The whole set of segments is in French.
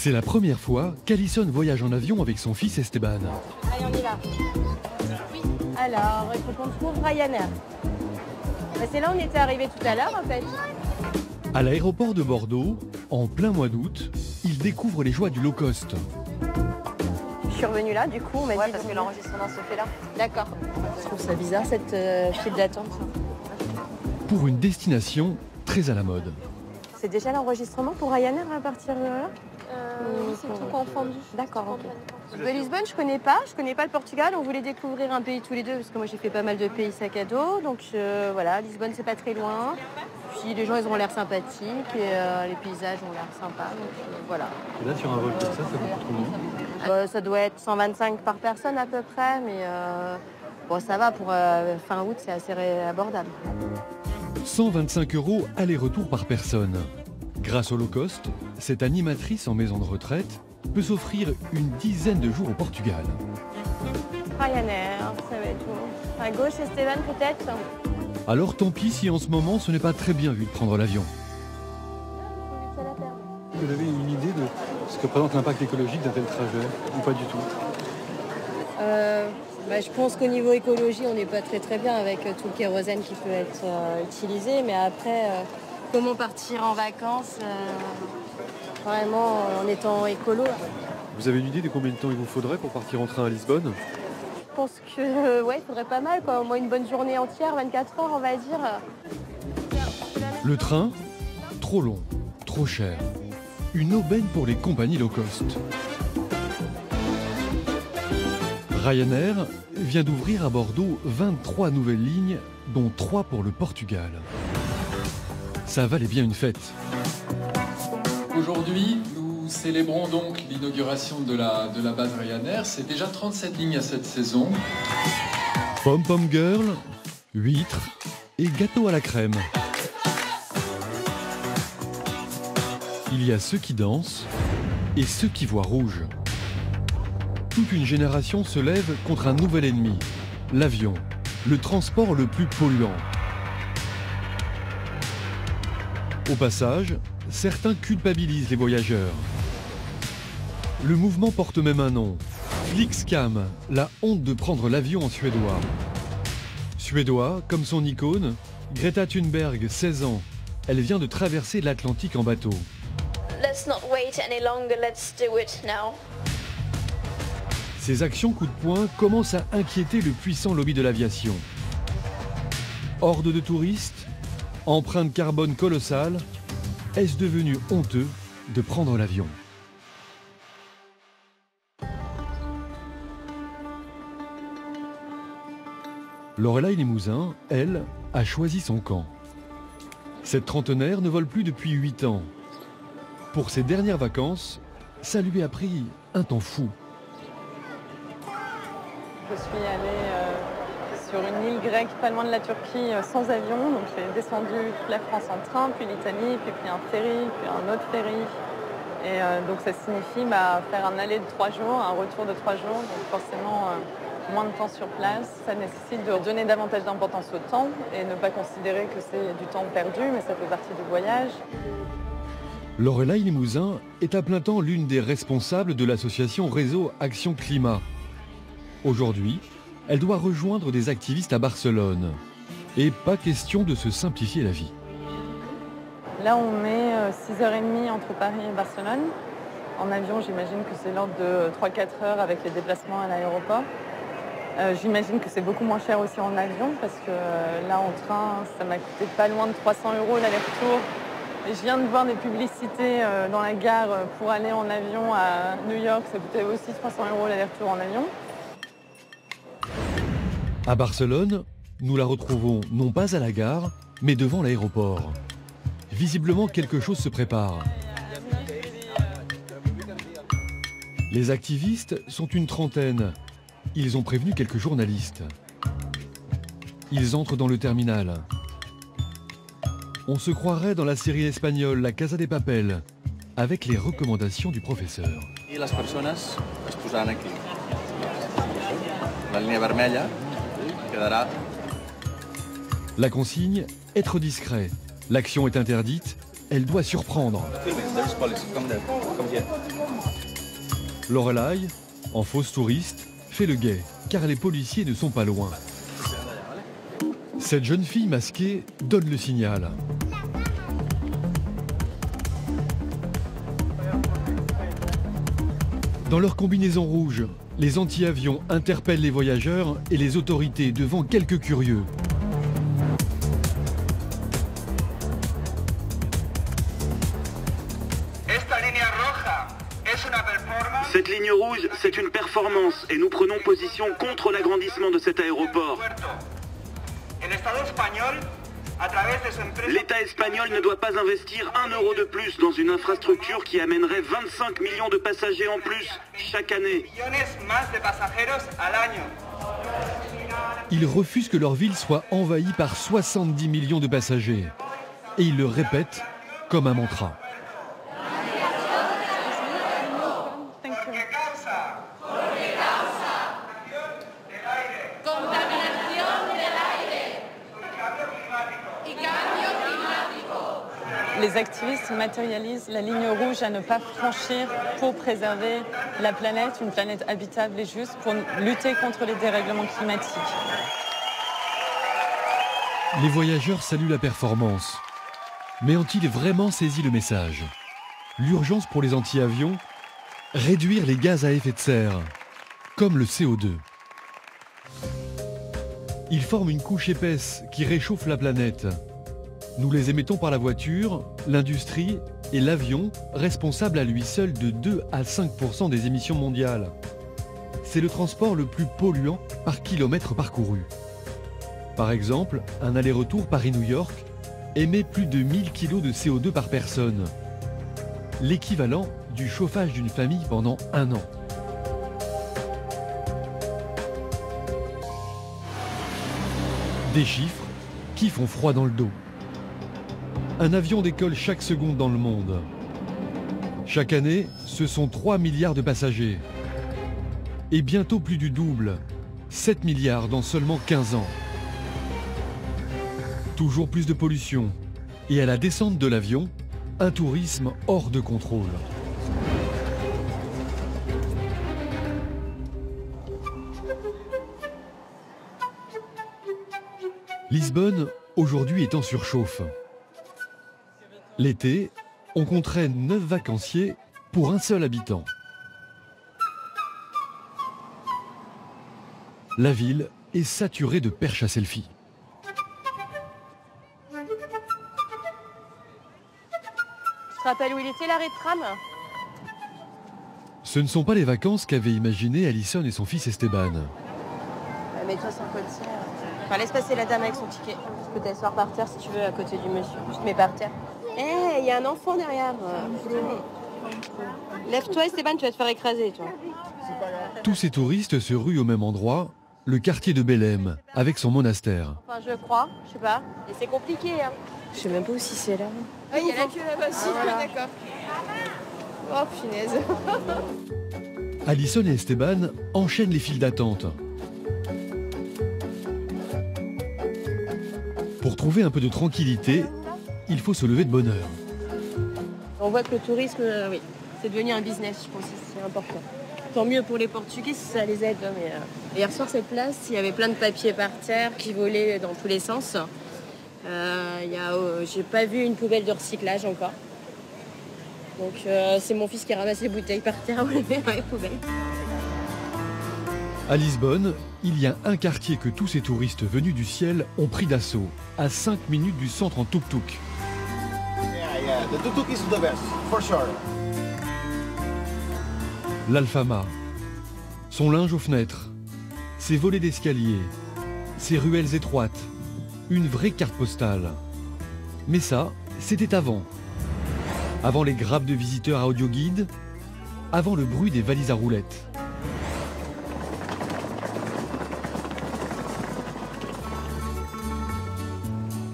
C'est la première fois qu'Alison voyage en avion avec son fils Esteban. Allez, on y va. Alors, il faut qu'on trouve Ryanair. C'est là où on était arrivé tout à l'heure, en fait. À l'aéroport de Bordeaux, en plein mois d'août, il découvre les joies du low cost. Je suis revenue là, du coup, on m'a dit... parce que l'enregistrement se fait là. D'accord. Je trouve ça bizarre, cette file d'attente. Pour une destination très à la mode. C'est déjà l'enregistrement pour Ryanair à partir de là? Oui, c'est le truc entendu. D'accord, ok. Lisbonne, je connais pas le Portugal. On voulait découvrir un pays tous les deux parce que moi j'ai fait pas mal de pays sac à dos. Donc voilà, Lisbonne c'est pas très loin. Puis les gens ils ont l'air sympathiques et les paysages ont l'air sympas. Donc voilà. Et là sur un vol comme ça coûte combien? Ça doit être 125 par personne à peu près, mais bon ça va pour fin août, c'est assez abordable. 125 € aller-retour par personne. Grâce au low cost, cette animatrice en maison de retraite peut s'offrir une dizaine de jours au Portugal. Ryanair, ça va être où? À gauche, Esteban peut-être? Alors tant pis si en ce moment ce n'est pas très bien vu de prendre l'avion. Vous avez une idée de ce que représente l'impact écologique d'un tel trajet ou pas du tout? Je pense qu'au niveau écologie, on n'est pas très bien avec tout le kérosène qui peut être utilisé. Mais après, comment partir en vacances vraiment en étant écolo? Vous avez une idée de combien de temps il vous faudrait pour partir en train à Lisbonne? Je pense que il faudrait pas mal, quoi. Au moins une bonne journée entière, 24 heures, on va dire. Le train, trop long, trop cher. Une aubaine pour les compagnies low cost. Ryanair vient d'ouvrir à Bordeaux 23 nouvelles lignes, dont 3 pour le Portugal. Ça valait bien une fête. Aujourd'hui, nous célébrons donc l'inauguration de la base Ryanair. C'est déjà 37 lignes à cette saison. Pom-pom girl, huîtres et gâteau à la crème. Il y a ceux qui dansent et ceux qui voient rouge. Toute une génération se lève contre un nouvel ennemi, l'avion, le transport le plus polluant. Au passage, certains culpabilisent les voyageurs. Le mouvement porte même un nom, Flixcam, la honte de prendre l'avion en suédois. Suédois, comme son icône, Greta Thunberg, 16 ans. Elle vient de traverser l'Atlantique en bateau. Let's not wait any longer, let's do it now. Ces actions coup de poing commencent à inquiéter le puissant lobby de l'aviation. Horde de touristes, empreinte carbone colossale, est-ce devenu honteux de prendre l'avion? Lorelai Limousin, elle, a choisi son camp. Cette trentenaire ne vole plus depuis 8 ans. Pour ses dernières vacances, ça lui a pris un temps fou. Je suis allée sur une île grecque pas loin de la Turquie sans avion. Donc j'ai descendu toute la France en train, puis l'Italie, puis pris un ferry, puis un autre ferry. Et donc ça signifie faire un aller de 3 jours, un retour de 3 jours. Donc forcément moins de temps sur place. Ça nécessite de donner davantage d'importance au temps et ne pas considérer que c'est du temps perdu, mais ça fait partie du voyage. Lorelai Limousin est à plein temps l'une des responsables de l'association Réseau Action Climat. Aujourd'hui, elle doit rejoindre des activistes à Barcelone. Et pas question de se simplifier la vie. Là, on met 6h30 entre Paris et Barcelone. En avion, j'imagine que c'est l'ordre de 3-4 heures avec les déplacements à l'aéroport. J'imagine que c'est beaucoup moins cher aussi en avion parce que là, en train, ça m'a coûté pas loin de 300 € l'aller-retour. Et je viens de voir des publicités dans la gare pour aller en avion à New York. Ça coûtait aussi 300 € l'aller-retour en avion. À Barcelone, nous la retrouvons non pas à la gare, mais devant l'aéroport. Visiblement, quelque chose se prépare. Les activistes sont une trentaine. Ils ont prévenu quelques journalistes. Ils entrent dans le terminal. On se croirait dans la série espagnole La Casa de Papel, avec les recommandations du professeur. Et les personnes es posaran aquí. La ligne vermella quedarà. La consigne, être discret. L'action est interdite, elle doit surprendre. Lorelai, en fausse touriste, fait le guet, car les policiers ne sont pas loin. Cette jeune fille masquée donne le signal. Dans leur combinaison rouge, les anti-avions interpellent les voyageurs et les autorités devant quelques curieux. Cette ligne rouge, c'est une performance et nous prenons position contre l'agrandissement de cet aéroport. L'État espagnol ne doit pas investir 1 euro de plus dans une infrastructure qui amènerait 25 millions de passagers en plus chaque année. Ils refusent que leur ville soit envahie par 70 millions de passagers. Et ils le répètent comme un mantra. Les activistes matérialisent la ligne rouge à ne pas franchir pour préserver la planète, une planète habitable et juste, pour lutter contre les dérèglements climatiques. Les voyageurs saluent la performance. Mais ont-ils vraiment saisi le message? L'urgence pour les anti-avions? Réduire les gaz à effet de serre, comme le CO2. Ils forment une couche épaisse qui réchauffe la planète. Nous les émettons par la voiture, l'industrie et l'avion, responsables à lui seul de 2 à 5% des émissions mondiales. C'est le transport le plus polluant par kilomètre parcouru. Par exemple, un aller-retour Paris-New York émet plus de 1000 kg de CO2 par personne. L'équivalent du chauffage d'une famille pendant 1 an. Des chiffres qui font froid dans le dos. Un avion décolle chaque seconde dans le monde. Chaque année, ce sont 3 milliards de passagers. Et bientôt plus du double, 7 milliards dans seulement 15 ans. Toujours plus de pollution. Et à la descente de l'avion, un tourisme hors de contrôle. Lisbonne, aujourd'hui, est en surchauffe. L'été, on compterait 9 vacanciers pour un seul habitant. La ville est saturée de perches à selfie. Tu te rappelles où il était l'arrêt de tram? Ce ne sont pas les vacances qu'avaient imaginées Alison et son fils Esteban. Mets-toi sans code. Enfin, laisse passer la dame avec son ticket. Tu peux t'asseoir par terre si tu veux à côté du monsieur. Tu te mets par terre. Il y a un enfant derrière. Lève-toi Esteban, tu vas te faire écraser, toi. Tous ces touristes se ruent au même endroit, le quartier de Belém, avec son monastère. Enfin, je crois, je sais pas. Et c'est compliqué, hein. Je sais même pas où si c'est là. Ah, il y a la queue là-bas, si, d'accord. Oh, punaise. Alison et Esteban enchaînent les files d'attente. Pour trouver un peu de tranquillité, il faut se lever de bonne heure. On voit que le tourisme, oui, c'est devenu un business, je pense, c'est important. Tant mieux pour les Portugais si ça les aide. Mais, hier soir, cette place, il y avait plein de papiers par terre qui volaient dans tous les sens. J'ai pas vu une poubelle de recyclage encore. Donc c'est mon fils qui ramasse les bouteilles par terre ou les met dans les poubelles. À Lisbonne, il y a un quartier que tous ces touristes venus du ciel ont pris d'assaut, à 5 minutes du centre en tuk-tuk. The tuk-tuk is the best, for sure. L'Alfama. Son linge aux fenêtres, ses volets d'escalier, ses ruelles étroites, une vraie carte postale. Mais ça, c'était avant. Avant les grappes de visiteurs à audioguide, avant le bruit des valises à roulettes.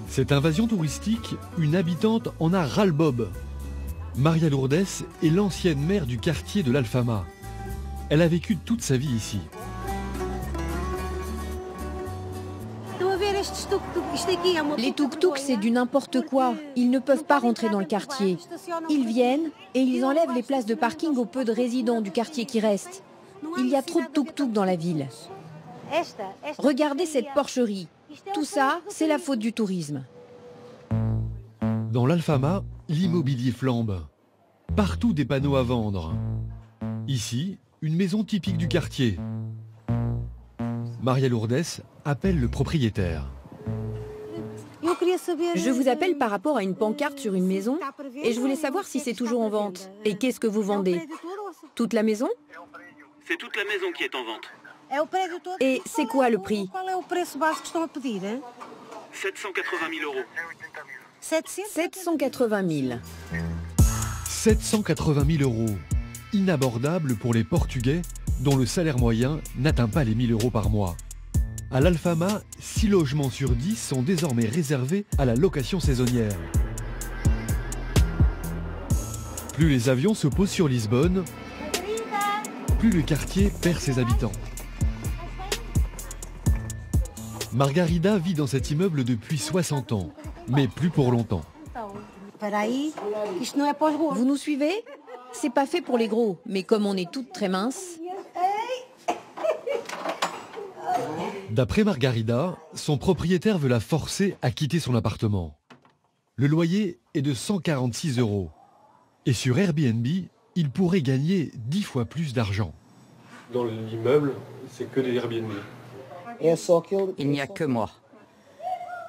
Cette invasion touristique, une habitante en a ras-le-bob. Maria Lourdes est l'ancienne maire du quartier de l'Alfama. Elle a vécu toute sa vie ici. Estão a ver estes Les tuk-tuks, c'est du n'importe quoi. Ils ne peuvent pas rentrer dans le quartier. Ils viennent et ils enlèvent les places de parking aux peu de résidents du quartier qui restent. Il y a trop de tuk-tuks dans la ville. Regardez cette porcherie. Tout ça, c'est la faute du tourisme. Dans l'Alfama, l'immobilier flambe. Partout des panneaux à vendre. Ici, une maison typique du quartier. Maria Lourdes appelle le propriétaire. Je vous appelle par rapport à une pancarte sur une maison et je voulais savoir si c'est toujours en vente. Et qu'est-ce que vous vendez? Toute la maison? C'est toute la maison qui est en vente. Et c'est quoi le prix? 780 000 euros. 780 000. 780 000 euros. Inabordable pour les Portugais dont le salaire moyen n'atteint pas les 1 000 euros par mois. À l'Alfama, 6 logements sur 10 sont désormais réservés à la location saisonnière. Plus les avions se posent sur Lisbonne, plus le quartier perd ses habitants. Margarida vit dans cet immeuble depuis 60 ans, mais plus pour longtemps. Vous nous suivez? C'est pas fait pour les gros, mais comme on est toutes très minces... D'après Margarida, son propriétaire veut la forcer à quitter son appartement. Le loyer est de 146 euros. Et sur Airbnb, il pourrait gagner 10 fois plus d'argent. Dans l'immeuble, c'est que des Airbnb. Il n'y a que moi.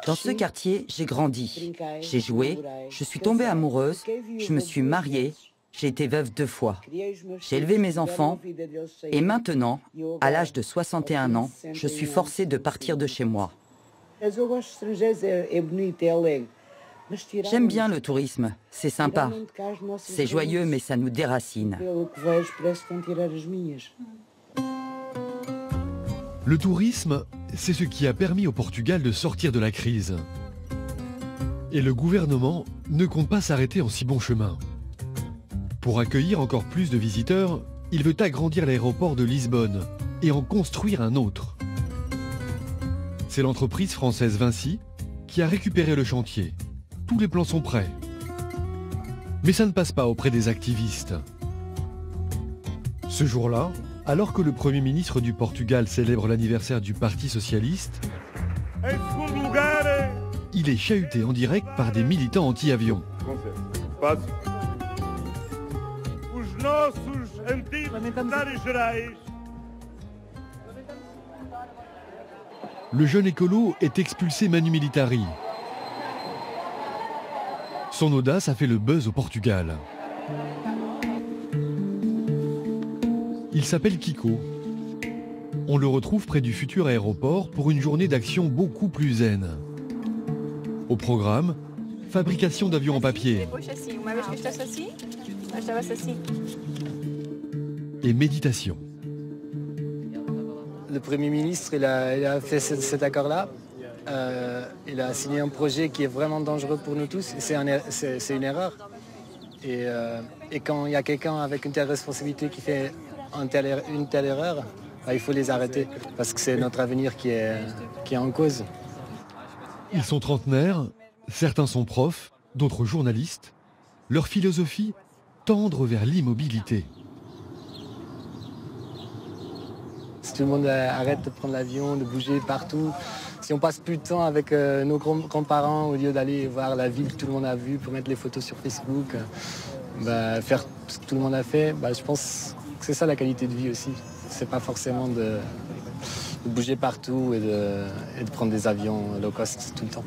Dans ce quartier, j'ai grandi. J'ai joué, je suis tombée amoureuse, je me suis mariée, j'ai été veuve 2 fois. J'ai élevé mes enfants et maintenant, à l'âge de 61 ans, je suis forcée de partir de chez moi. J'aime bien le tourisme, c'est sympa. C'est joyeux, mais ça nous déracine. Le tourisme, c'est ce qui a permis au Portugal de sortir de la crise. Et le gouvernement ne compte pas s'arrêter en si bon chemin. Pour accueillir encore plus de visiteurs, il veut agrandir l'aéroport de Lisbonne et en construire un autre. C'est l'entreprise française Vinci qui a récupéré le chantier. Tous les plans sont prêts. Mais ça ne passe pas auprès des activistes. Ce jour-là, alors que le Premier ministre du Portugal célèbre l'anniversaire du Parti socialiste, il est chahuté en direct par des militants anti-avions. Le jeune écolo est expulsé manu militari. Son audace a fait le buzz au Portugal. Il s'appelle Kiko. On le retrouve près du futur aéroport pour une journée d'action beaucoup plus zen. Au programme, fabrication d'avions en papier et méditation. Le Premier ministre il a fait cet accord-là. Il a signé un projet qui est vraiment dangereux pour nous tous. C'est une erreur. Et quand il y a quelqu'un avec une telle responsabilité qui fait une telle erreur, il faut les arrêter parce que c'est notre avenir qui est en cause. Ils sont trentenaires, certains sont profs, d'autres journalistes. Leur philosophie, tendre vers l'immobilité. Si tout le monde arrête de prendre l'avion, de bouger partout, si on passe plus de temps avec nos grands-parents au lieu d'aller voir la ville que tout le monde a vue pour mettre les photos sur Facebook, faire ce que tout le monde a fait, je pense que c'est ça la qualité de vie aussi. C'est pas forcément de bouger partout et de prendre des avions low cost tout le temps.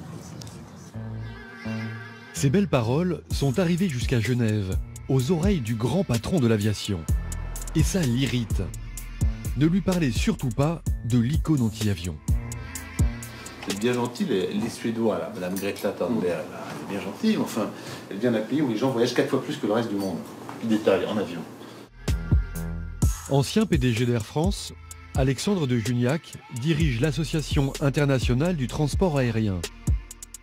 Ces belles paroles sont arrivées jusqu'à Genève, aux oreilles du grand patron de l'aviation. Et ça l'irrite. Ne lui parlez surtout pas de l'icône anti-avion. C'est bien gentil, les Suédois, là, Madame Greta Thunberg, elle est bien gentille, mais enfin, elle vient d'un pays où les gens voyagent 4 fois plus que le reste du monde. Détail, en avion. Ancien PDG d'Air France, Alexandre de Juniac dirige l'Association internationale du transport aérien.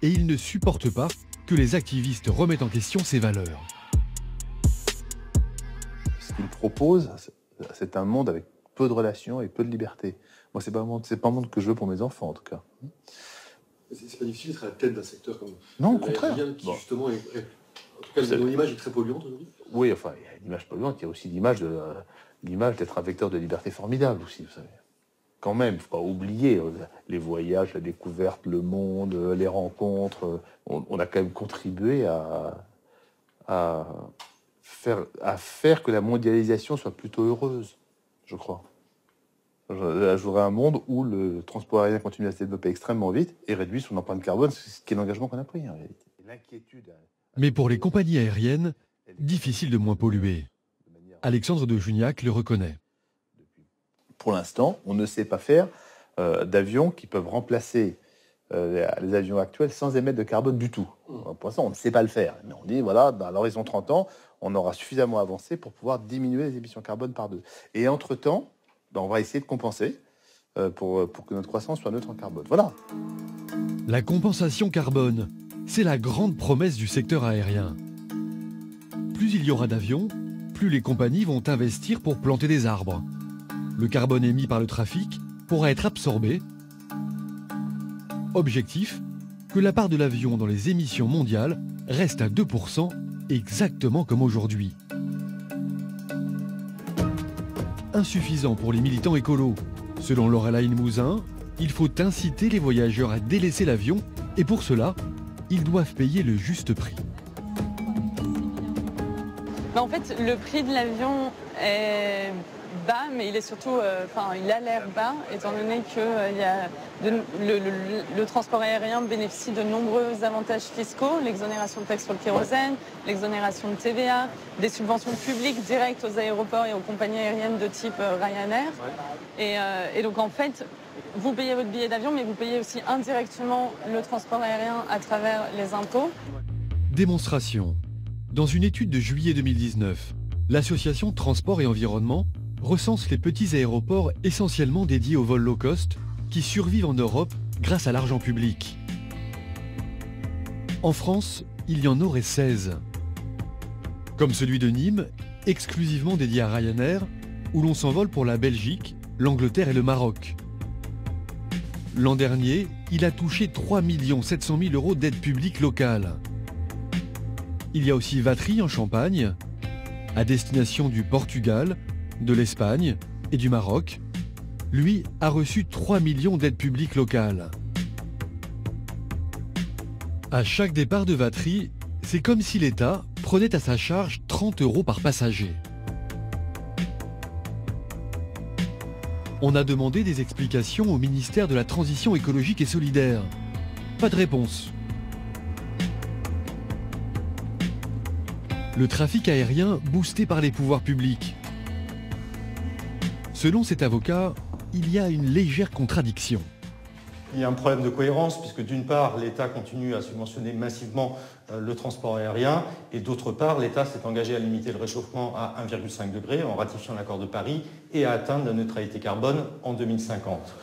Et il ne supporte pas que les activistes remettent en question ses valeurs. Ce qu'il propose, c'est un monde avec peu de relations et peu de liberté. Moi, c'est pas un monde que je veux pour mes enfants, en tout cas. C'est pas difficile d'être à la tête d'un secteur comme non, au contraire. Qui justement est, en tout cas, l'image est très polluante aujourd'hui. Oui, enfin, il y a une image polluante, il y a aussi l'image d'être un vecteur de liberté formidable aussi, vous savez. Quand même, il ne faut pas oublier les voyages, la découverte, le monde, les rencontres. On a quand même contribué à faire que la mondialisation soit plutôt heureuse, je crois. Je voudrais un monde où le transport aérien continue à se développer extrêmement vite et réduit son empreinte carbone, ce qui est l'engagement qu'on a pris en réalité. L'inquiétude. Mais pour les compagnies aériennes, difficile de moins polluer. Alexandre de Juniac le reconnaît. Pour l'instant, on ne sait pas faire d'avions qui peuvent remplacer les avions actuels sans émettre de carbone du tout. Pour l'instant, on ne sait pas le faire. Mais on dit, voilà, à l'horizon 30 ans, on aura suffisamment avancé pour pouvoir diminuer les émissions carbone par 2. Et entre-temps, on va essayer de compenser pour que notre croissance soit neutre en carbone. Voilà. La compensation carbone, c'est la grande promesse du secteur aérien. Plus il y aura d'avions, plus les compagnies vont investir pour planter des arbres. Le carbone émis par le trafic pourra être absorbé. Objectif, que la part de l'avion dans les émissions mondiales reste à 2%, exactement comme aujourd'hui. Insuffisant pour les militants écolos. Selon Laurelaine Mouzin, il faut inciter les voyageurs à délaisser l'avion et pour cela, ils doivent payer le juste prix. En fait, le prix de l'avion est bas, mais il est surtout, il a l'air bas, étant donné que le transport aérien bénéficie de nombreux avantages fiscaux, l'exonération de taxes sur le kérosène, l'exonération de TVA, des subventions publiques directes aux aéroports et aux compagnies aériennes de type Ryanair. Et donc en fait, vous payez votre billet d'avion, mais vous payez aussi indirectement le transport aérien à travers les impôts. Démonstration. Dans une étude de juillet 2019, l'association Transport et Environnement recense les petits aéroports essentiellement dédiés aux vols low cost qui survivent en Europe grâce à l'argent public. En France, il y en aurait 16. Comme celui de Nîmes, exclusivement dédié à Ryanair, où l'on s'envole pour la Belgique, l'Angleterre et le Maroc. L'an dernier, il a touché 3 700 000 € d'aide publique locale. Il y a aussi Vatry en Champagne, à destination du Portugal, de l'Espagne et du Maroc. Lui a reçu 3 millions d'aides publiques locales. À chaque départ de Vatry, c'est comme si l'État prenait à sa charge 30 € par passager. On a demandé des explications au ministère de la Transition écologique et solidaire. Pas de réponse. Le trafic aérien boosté par les pouvoirs publics. Selon cet avocat, il y a une légère contradiction. Il y a un problème de cohérence puisque d'une part, l'État continue à subventionner massivement le transport aérien et d'autre part, l'État s'est engagé à limiter le réchauffement à 1,5 degré en ratifiant l'accord de Paris et à atteindre la neutralité carbone en 2050.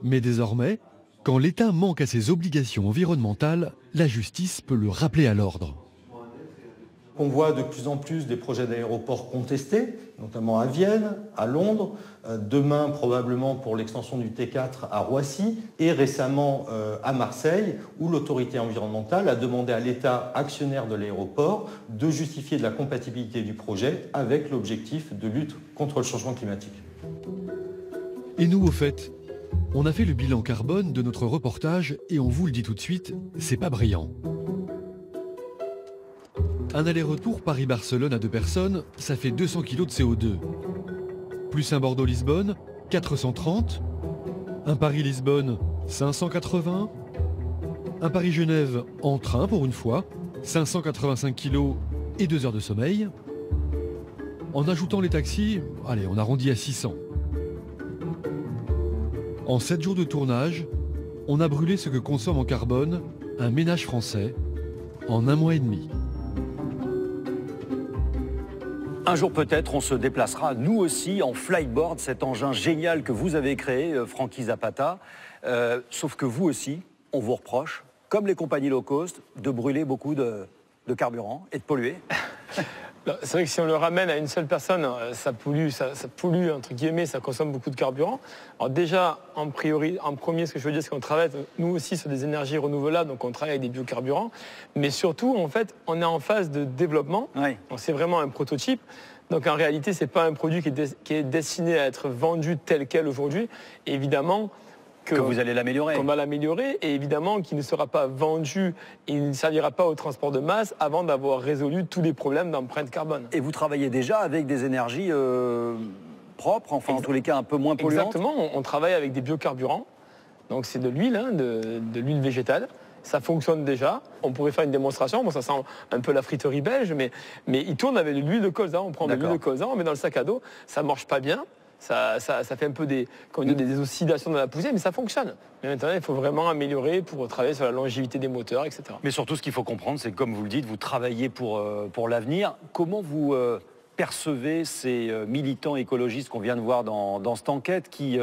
Mais désormais, quand l'État manque à ses obligations environnementales, la justice peut le rappeler à l'ordre. On voit de plus en plus des projets d'aéroports contestés, notamment à Vienne, à Londres, demain probablement pour l'extension du T4 à Roissy et récemment à Marseille où l'autorité environnementale a demandé à l'État actionnaire de l'aéroport de justifier de la compatibilité du projet avec l'objectif de lutte contre le changement climatique. Et nous, au fait, on a fait le bilan carbone de notre reportage et on vous le dit tout de suite, c'est pas brillant. Un aller-retour Paris-Barcelone à 2 personnes, ça fait 200 kg de CO2. Plus un Bordeaux-Lisbonne, 430. Un Paris-Lisbonne, 580. Un Paris-Genève en train pour une fois, 585 kg et 2 heures de sommeil. En ajoutant les taxis, allez, on arrondit à 600. En 7 jours de tournage, on a brûlé ce que consomme en carbone un ménage français en 1 mois et demi. Un jour peut-être, on se déplacera, nous aussi, en flyboard, cet engin génial que vous avez créé, Francky Zapata. Sauf que vous aussi, on vous reproche, comme les compagnies low cost, de brûler beaucoup de carburant et de polluer. C'est vrai que si on le ramène à une seule personne, ça pollue, entre guillemets, ça consomme beaucoup de carburant. Alors déjà, en premier, ce que je veux dire, c'est qu'on travaille, nous aussi, sur des énergies renouvelables, donc on travaille avec des biocarburants. Mais surtout, en fait, on est en phase de développement. Oui. C'est vraiment un prototype. Donc en réalité, ce n'est pas un produit qui est destiné à être vendu tel quel aujourd'hui. Évidemment, que vous allez l'améliorer. Qu'on va l'améliorer et évidemment qu'il ne sera pas vendu et il ne servira pas au transport de masse avant d'avoir résolu tous les problèmes d'empreinte carbone. Et vous travaillez déjà avec des énergies propres, enfin en tous les cas un peu moins polluantes. Exactement, on travaille avec des biocarburants, donc c'est de l'huile, de l'huile végétale. Ça fonctionne déjà. On pourrait faire une démonstration. Bon, ça sent un peu la friterie belge, mais il tourne avec de l'huile de colza. On prend de l'huile de colza, on met dans le sac à dos. Ça ne marche pas bien. Ça fait un peu des oxydations dans la poussière, mais ça fonctionne. Mais maintenant, il faut vraiment améliorer pour travailler sur la longévité des moteurs, etc. Mais surtout, ce qu'il faut comprendre, c'est que, comme vous le dites, vous travaillez pour l'avenir. Comment vous percevez ces militants écologistes qu'on vient de voir dans cette enquête qui,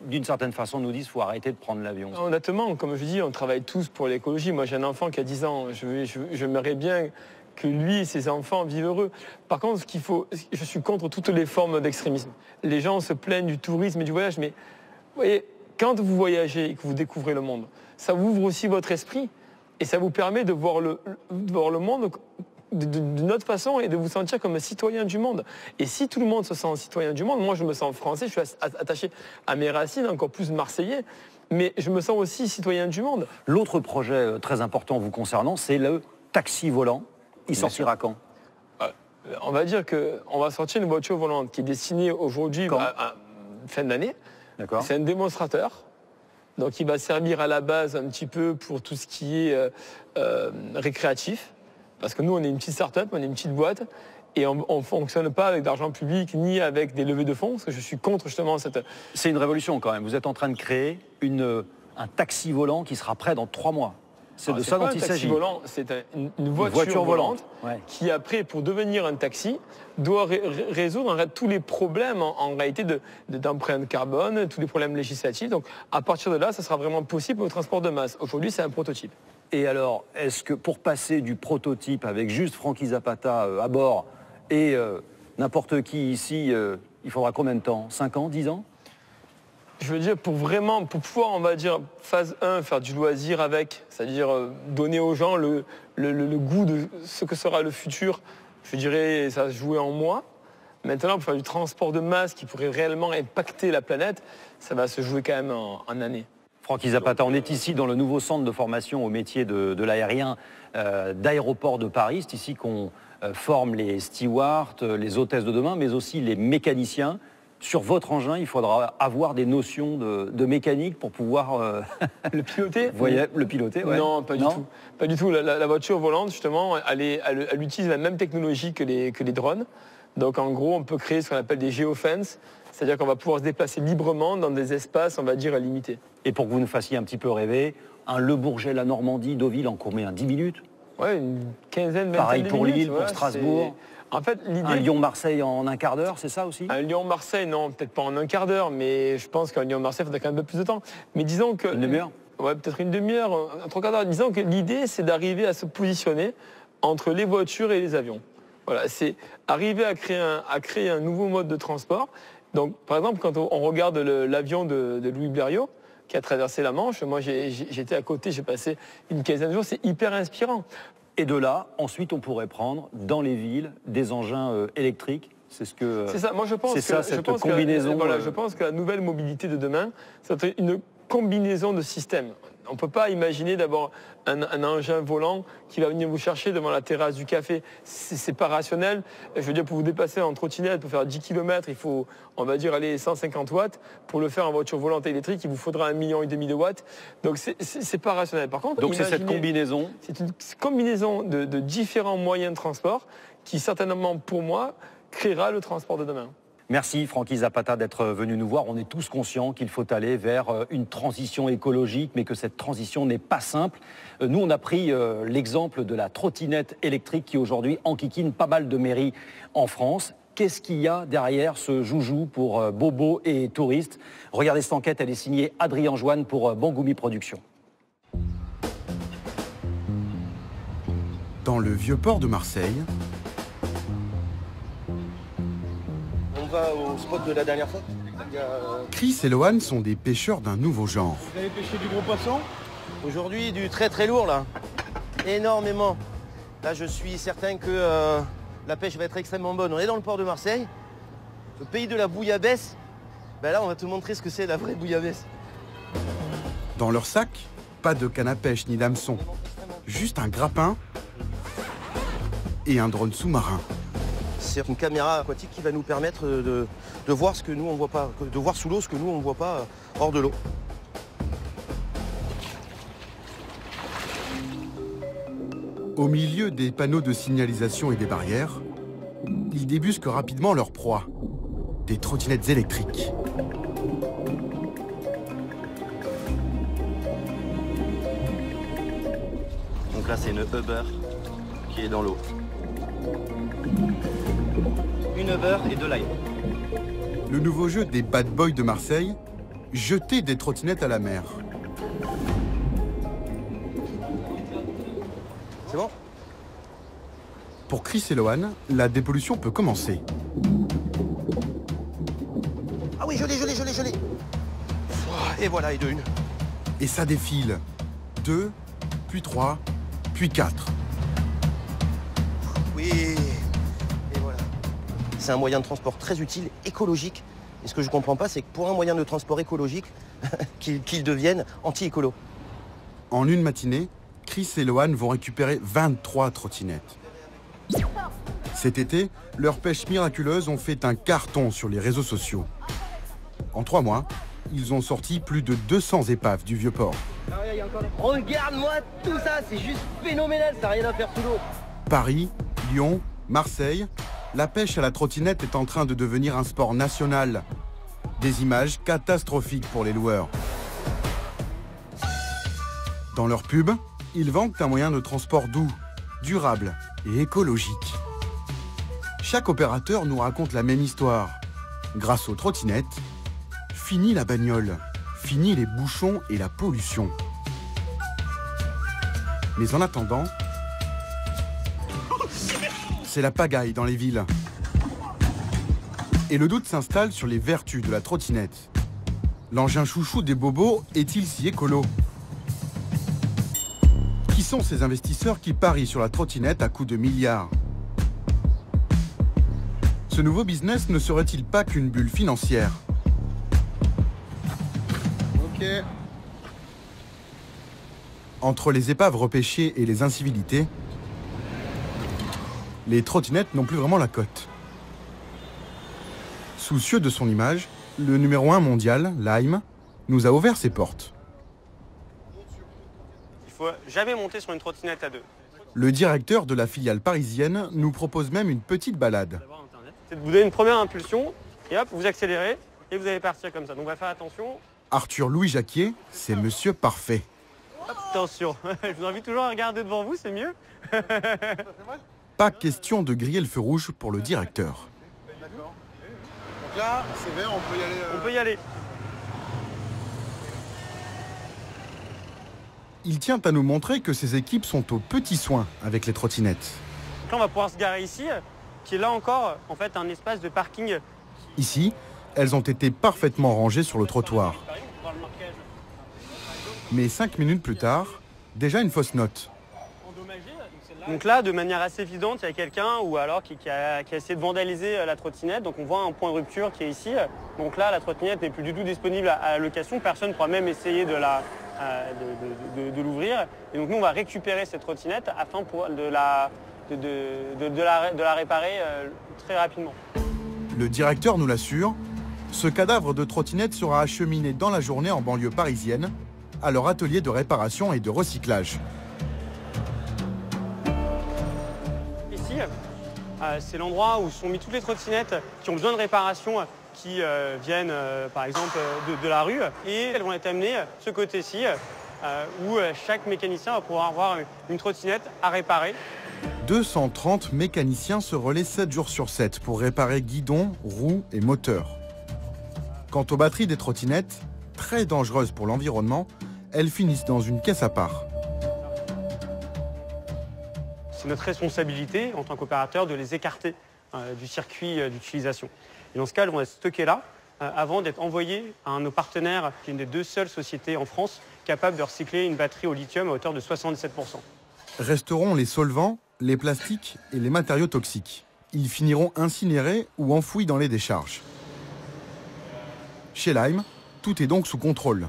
d'une certaine façon, nous disent qu'il faut arrêter de prendre l'avion? Honnêtement, comme je dis, on travaille tous pour l'écologie. Moi, j'ai un enfant qui a 10 ans. J'aimerais bien que lui et ses enfants vivent heureux. Par contre, je suis contre toutes les formes d'extrémisme. Les gens se plaignent du tourisme et du voyage, mais vous voyez, quand vous voyagez et que vous découvrez le monde, ça vous ouvre aussi votre esprit et ça vous permet de voir le monde d'une autre façon et de vous sentir comme un citoyen du monde. Et si tout le monde se sent citoyen du monde, moi je me sens français, je suis attaché à mes racines, encore plus marseillais, mais je me sens aussi citoyen du monde. L'autre projet très important vous concernant, c'est le taxi volant. Il sortira quand? On va dire qu'on va sortir une voiture volante qui est destinée aujourd'hui à fin d'année. C'est un démonstrateur. Donc il va servir à la base un petit peu pour tout ce qui est récréatif. Parce que nous, on est une petite start-up, on est une petite boîte. Et on ne fonctionne pas avec d'argent public ni avec des levées de fonds. Parce que je suis contre justement cette... C'est une révolution quand même. Vous êtes en train de créer un taxi volant qui sera prêt dans 3 mois. C'est de ça dont il s'agit. C'est une voiture volante qui, après, pour devenir un taxi, doit résoudre tous les problèmes en réalité d'empreinte carbone, tous les problèmes législatifs. Donc, à partir de là, ça sera vraiment possible au transport de masse. Aujourd'hui, c'est un prototype. Et alors, est-ce que pour passer du prototype avec juste Francky Zapata à bord et n'importe qui ici, il faudra combien de temps? 5 ans, 10 ans? Je veux dire, pour pouvoir, on va dire, phase 1, faire du loisir avec, c'est-à-dire donner aux gens le goût de ce que sera le futur, je dirais, ça va se jouer en mois. Maintenant, pour faire du transport de masse qui pourrait réellement impacter la planète, ça va se jouer quand même en années. Francky Zapata, on est ici dans le nouveau centre de formation au métier de l'aérien d'Aéroport de Paris. C'est ici qu'on forme les stewards, les hôtesses de demain, mais aussi les mécaniciens. Sur votre engin, il faudra avoir des notions de mécanique pour pouvoir le piloter. Le piloter, ouais. Non, pas du tout. Pas du tout. La voiture volante, justement, elle utilise la même technologie que les drones. Donc, en gros, on peut créer ce qu'on appelle des géofences, c'est-à-dire qu'on va pouvoir se déplacer librement dans des espaces, on va dire, limités. Et pour que vous nous fassiez un petit peu rêver, un Le Bourget, la Normandie, Deauville, en combien? 10 minutes? Ouais, une quinzaine, vingtaine de minutes. Pareil pour Lille, pour Strasbourg. En fait, un Lyon-Marseille en un quart d'heure, c'est ça aussi? Un Lyon-Marseille, non, peut-être pas en un quart d'heure, mais je pense qu'un Lyon-Marseille, il faudrait quand même un peu plus de temps. Mais disons que... Une demi-heure? Ouais, peut-être une demi-heure, un trois quarts d'heure. Disons que l'idée, c'est d'arriver à se positionner entre les voitures et les avions. Voilà, c'est arriver à créer un nouveau mode de transport. Donc, par exemple, quand on regarde l'avion de Louis Blériot, qui a traversé la Manche, moi j'étais à côté, j'ai passé une quinzaine de jours, c'est hyper inspirant. Et de là, ensuite, on pourrait prendre dans les villes des engins électriques. C'est ce que. C'est ça. Moi, je pense que cette combinaison. Je pense que la nouvelle mobilité de demain, c'est une combinaison de systèmes. On ne peut pas imaginer d'abord un engin volant qui va venir vous chercher devant la terrasse du café. C'est pas rationnel. Je veux dire, pour vous déplacer en trottinette, pour faire 10 km, il faut, on va dire, aller 150 watts. Pour le faire en voiture volante électrique, il vous faudra 1,5 million de watts. Donc, c'est pas rationnel. Par contre, donc c'est cette combinaison. C'est une combinaison de différents moyens de transport qui, certainement, pour moi, créera le transport de demain. Merci Francky Zapata d'être venu nous voir. On est tous conscients qu'il faut aller vers une transition écologique, mais que cette transition n'est pas simple. Nous, on a pris l'exemple de la trottinette électrique qui aujourd'hui enquiquine pas mal de mairies en France. Qu'est-ce qu'il y a derrière ce joujou pour bobos et touristes? Regardez cette enquête, elle est signée Adrien Joanne pour Bangoumi Productions. Dans le vieux port de Marseille, On va au spot de la dernière fois. Chris et Lohan sont des pêcheurs d'un nouveau genre. Vous allez pêcher du gros poisson? Aujourd'hui, du très très lourd là. Énormément. Là, je suis certain que la pêche va être extrêmement bonne. On est dans le port de Marseille, le pays de la bouillabaisse. Ben là, on va te montrer ce que c'est la vraie bouillabaisse. Dans leur sac, pas de canne à pêche ni d'hameçon. Juste un grappin et un drone sous-marin. C'est une caméra aquatique qui va nous permettre de voir ce que nous on voit pas, de voir sous l'eau ce que nous on ne voit pas hors de l'eau. Au milieu des panneaux de signalisation et des barrières, ils débusquent rapidement leur proie, des trottinettes électriques. Donc là c'est une Uber qui est dans l'eau. Une Uber et 2 Lime. Le nouveau jeu des bad boys de Marseille, jeter des trottinettes à la mer. C'est bon? Pour Chris et Lohan, la dépollution peut commencer. Ah oui, je l'ai. Et voilà, et 2, 1. Et ça défile. 2, puis 3, puis 4. Oui. Et voilà. C'est un moyen de transport très utile, écologique. Et ce que je ne comprends pas, c'est que pour un moyen de transport écologique, qu'il devienne anti-écolo. En une matinée, Chris et Lohan vont récupérer 23 trottinettes. Cet été, leurs pêches miraculeuses ont fait un carton sur les réseaux sociaux. En 3 mois, ils ont sorti plus de 200 épaves du Vieux-Port. Regarde-moi tout ça, c'est juste phénoménal, ça n'a rien à faire sous l'eau. Paris, Lyon, Marseille, la pêche à la trottinette est en train de devenir un sport national. Des images catastrophiques pour les loueurs. Dans leur pub, ils vendent un moyen de transport doux, durable et écologique. Chaque opérateur nous raconte la même histoire. Grâce aux trottinettes, fini la bagnole, fini les bouchons et la pollution. Mais en attendant, c'est la pagaille dans les villes. Et le doute s'installe sur les vertus de la trottinette. L'engin chouchou des bobos est-il si écolo? Qui sont ces investisseurs qui parient sur la trottinette à coups de milliards? Ce nouveau business ne serait-il pas qu'une bulle financière? Ok. Entre les épaves repêchées et les incivilités, les trottinettes n'ont plus vraiment la cote. Soucieux de son image, le numéro 1 mondial, Lime, nous a ouvert ses portes. Il faut jamais monter sur une trottinette à 2. Le directeur de la filiale parisienne nous propose même une petite balade. C'est de vous donner une première impulsion, et hop, vous accélérez, et vous allez partir comme ça. Donc on va faire attention. Arthur Louis Jacquier, c'est monsieur parfait. Hop, attention, je vous invite toujours à regarder devant vous, c'est mieux. Pas question de griller le feu rouge pour le directeur. D'accord. Donc là, c'est vert, on peut y aller. On peut y aller. Il tient à nous montrer que ses équipes sont aux petits soins avec les trottinettes. Donc là, on va pouvoir se garer ici, qui est là encore, en fait, un espace de parking. Ici, elles ont été parfaitement rangées sur le trottoir. Mais 5 minutes plus tard, déjà une fausse note. Donc là, de manière assez évidente, il y a quelqu'un ou alors qui a essayé de vandaliser la trottinette. Donc on voit un point de rupture qui est ici. Donc là, la trottinette n'est plus du tout disponible à la location. Personne ne pourra même essayer de l'ouvrir. Et donc nous, on va récupérer cette trottinette afin de la réparer très rapidement. Le directeur nous l'assure, ce cadavre de trottinette sera acheminé dans la journée en banlieue parisienne, à leur atelier de réparation et de recyclage. Ici, c'est l'endroit où sont mis toutes les trottinettes qui ont besoin de réparation, qui viennent par exemple de la rue, et elles vont être amenées ce côté-ci, où chaque mécanicien va pouvoir avoir une trottinette à réparer. 230 mécaniciens se relaient 7 jours sur 7 pour réparer guidons, roues et moteurs. Quant aux batteries des trottinettes, très dangereuses pour l'environnement, elles finissent dans une caisse à part. C'est notre responsabilité en tant qu'opérateur de les écarter du circuit d'utilisation. Et dans ce cas, elles vont être stockées là avant d'être envoyées à un de nos partenaires, qui est une des 2 seules sociétés en France capable de recycler une batterie au lithium à hauteur de 77%. Resteront les solvants, les plastiques et les matériaux toxiques. Ils finiront incinérés ou enfouis dans les décharges. Chez Lime, tout est donc sous contrôle.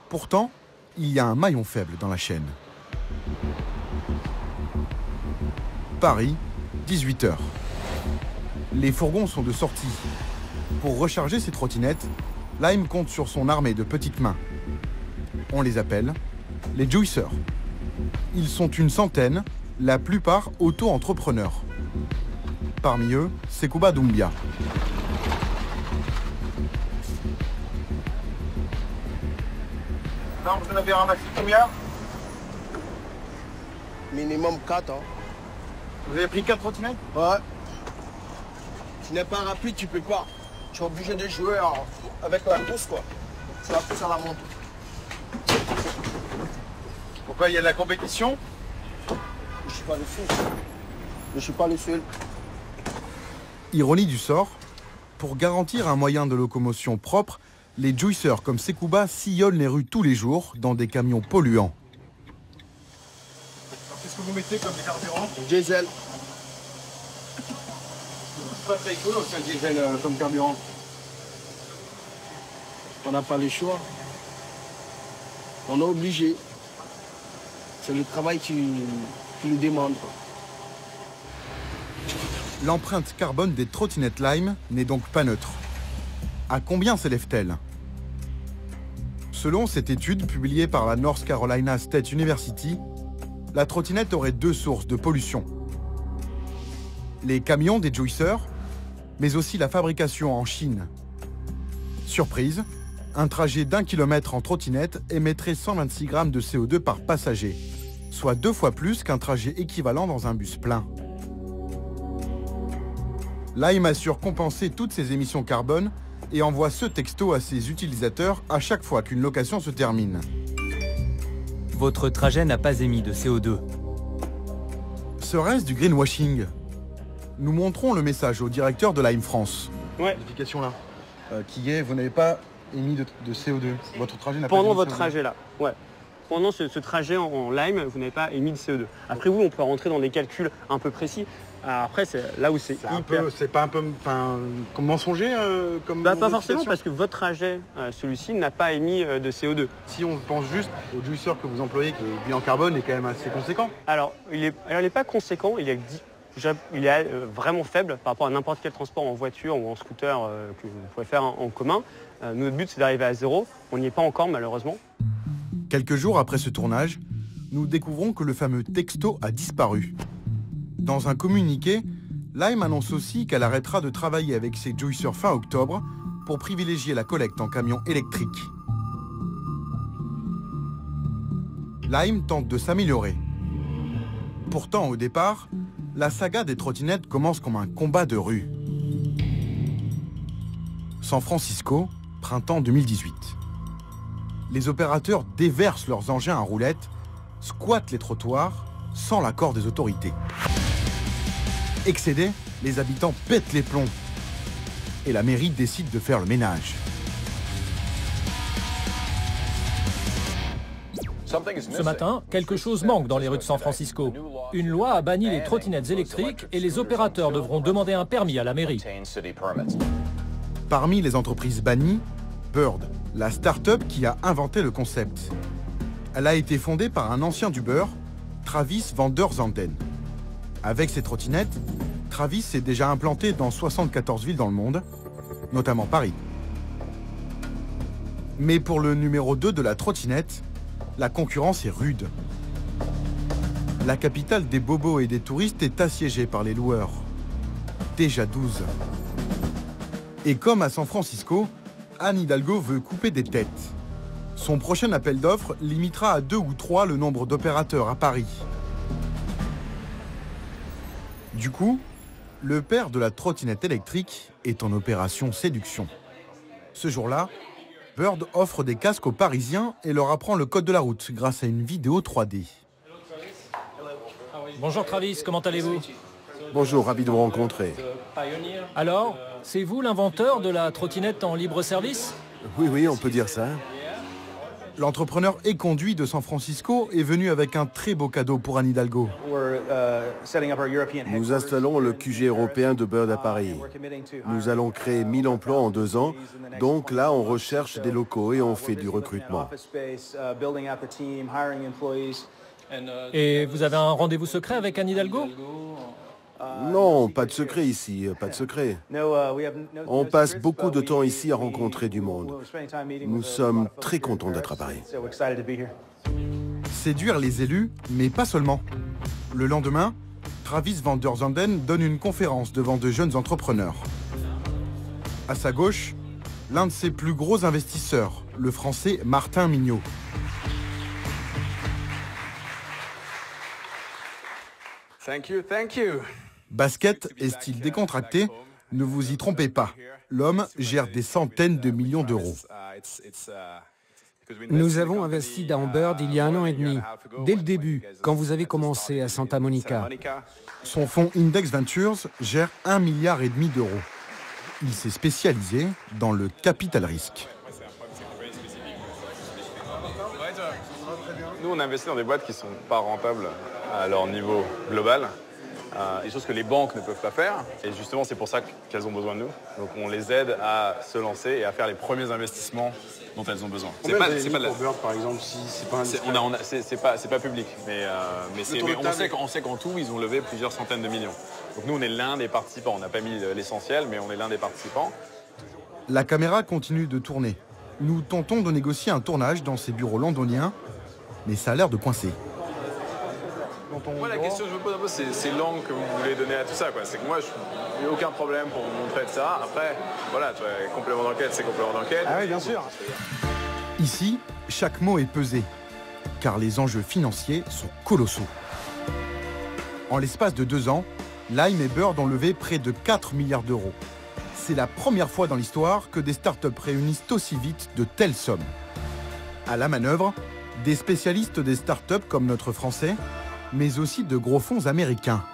Pourtant, il y a un maillon faible dans la chaîne. Paris, 18h. Les fourgons sont de sortie. Pour recharger ses trottinettes, Lime compte sur son armée de petites mains. On les appelle les juicers. Ils sont une centaine, la plupart auto-entrepreneurs. Parmi eux, Sekouba Doumbia. Non, vous en avez ramassé combien? Minimum 4. Hein. Vous avez pris 4 trottinettes? Ouais. Tu n'es pas rapide, tu peux pas. Tu es obligé de jouer avec la pousse, quoi. C'est la pousse à la montre. Pourquoi il y a de la compétition? Je suis pas le seul. Je suis pas le seul. Ironie du sort, pour garantir un moyen de locomotion propre, les juicers comme Sekouba sillonnent les rues tous les jours dans des camions polluants. Qu'est-ce que vous mettez comme carburant? Diesel. C'est pas très écolo aussi un diesel comme carburant. On n'a pas le choix. On est obligé. C'est le travail qui nous demande. L'empreinte carbone des trottinettes Lime n'est donc pas neutre. À combien s'élève-t-elle? Selon cette étude publiée par la North Carolina State University, la trottinette aurait 2 sources de pollution. Les camions des juicers, mais aussi la fabrication en Chine. Surprise, un trajet d'1 kilomètre en trottinette émettrait 126 grammes de CO2 par passager, soit 2 fois plus qu'un trajet équivalent dans un bus plein. Lime assure compenser toutes ces émissions carbone et envoie ce texto à ses utilisateurs à chaque fois qu'une location se termine. Votre trajet n'a pas émis de CO2. Serait-ce du greenwashing? Nous montrons le message au directeur de Lime France. Ouais. L'application là, qui est, vous n'avez pas émis de CO2. Votre trajet n'a pas émis de CO2. Pendant votre trajet là, ouais. Pendant ce trajet en Lime, vous n'avez pas émis de CO2. Après vous, on peut rentrer dans des calculs un peu précis. Alors après, c'est là où c'est hyper... C'est pas un peu comme mensonger comme pas forcément, parce que votre trajet, celui-ci, n'a pas émis de CO2. Si on pense juste au juicer que vous employez, que le bilan carbone est quand même assez conséquent. Alors, il n'est pas conséquent, il est vraiment faible par rapport à n'importe quel transport en voiture ou en scooter que vous pourrez faire en commun. Notre but, c'est d'arriver à 0. On n'y est pas encore, malheureusement. Quelques jours après ce tournage, nous découvrons que le fameux texto a disparu. Dans un communiqué, Lime annonce aussi qu'elle arrêtera de travailler avec ses juicers fin octobre pour privilégier la collecte en camion électrique. Lime tente de s'améliorer. Pourtant, au départ, la saga des trottinettes commence comme un combat de rue. San Francisco, printemps 2018. Les opérateurs déversent leurs engins à roulettes, squattent les trottoirs sans l'accord des autorités. Excédés, les habitants pètent les plombs. Et la mairie décide de faire le ménage. Ce matin, quelque chose manque dans les rues de San Francisco. Une loi a banni les trottinettes électriques et les opérateurs devront demander un permis à la mairie. Parmi les entreprises bannies, Bird, la start-up qui a inventé le concept. Elle a été fondée par un ancien d'Uber, Travis van der Zanden. Avec ses trottinettes, Travis s'est déjà implanté dans 74 villes dans le monde, notamment Paris. Mais pour le numéro 2 de la trottinette, la concurrence est rude. La capitale des bobos et des touristes est assiégée par les loueurs. Déjà 12. Et comme à San Francisco, Anne Hidalgo veut couper des têtes. Son prochain appel d'offres limitera à 2 ou 3 le nombre d'opérateurs à Paris. Du coup, le père de la trottinette électrique est en opération séduction. Ce jour-là, Bird offre des casques aux Parisiens et leur apprend le code de la route grâce à une vidéo 3D. Bonjour Travis, comment allez-vous? Bonjour, ravi de vous rencontrer. Alors, c'est vous l'inventeur de la trottinette en libre service? Oui, on peut dire ça. L'entrepreneur et conduit de San Francisco est venu avec un très beau cadeau pour Anne Hidalgo. Nous installons le QG européen de Bird à Paris. Nous allons créer 1000 emplois en 2 ans. Donc là, on recherche des locaux et on fait du recrutement. Et vous avez un rendez-vous secret avec Anne Hidalgo? Non, pas de secret ici, pas de secret. On passe beaucoup de temps ici à rencontrer du monde. Nous sommes très contents d'être à Paris. Séduire les élus, mais pas seulement. Le lendemain, Travis Van der Zanden donne une conférence devant de jeunes entrepreneurs. À sa gauche, l'un de ses plus gros investisseurs, le français Martin Mignot. Thank you. Basket et style décontracté, ne vous y trompez pas. L'homme gère des centaines de millions d'euros. Nous avons investi dans Bird il y a 1 an et demi, dès le début, quand vous avez commencé à Santa Monica. Son fonds Index Ventures gère 1,5 milliard d'euros. Il s'est spécialisé dans le capital risque. Nous, on investit dans des boîtes qui ne sont pas rentables à leur niveau global. Des choses que les banques ne peuvent pas faire. Et justement, c'est pour ça qu'elles ont besoin de nous. Donc on les aide à se lancer et à faire les premiers investissements dont elles ont besoin. C'est pas de la... Bird, par exemple, si c'est pas c'est pas public. Mais on sait qu'en tout, ils ont levé plusieurs centaines de millions. Donc nous, on est l'un des participants. On n'a pas mis l'essentiel, mais on est l'un des participants. La caméra continue de tourner. Nous tentons de négocier un tournage dans ces bureaux londoniens, mais ça a l'air de coincer. Moi, la question que je me pose un peu, c'est l'angle que vous voulez donner à tout ça. C'est que moi, je n'ai aucun problème pour vous montrer de ça. Après, voilà, complément d'enquête, c'est complément d'enquête. Ah oui, bien sûr. Ici, chaque mot est pesé, car les enjeux financiers sont colossaux. En l'espace de 2 ans, Lime et Bird ont levé près de 4 milliards d'euros. C'est la première fois dans l'histoire que des startups réunissent aussi vite de telles sommes. À la manœuvre, des spécialistes des startups comme notre français, mais aussi de gros fonds américains.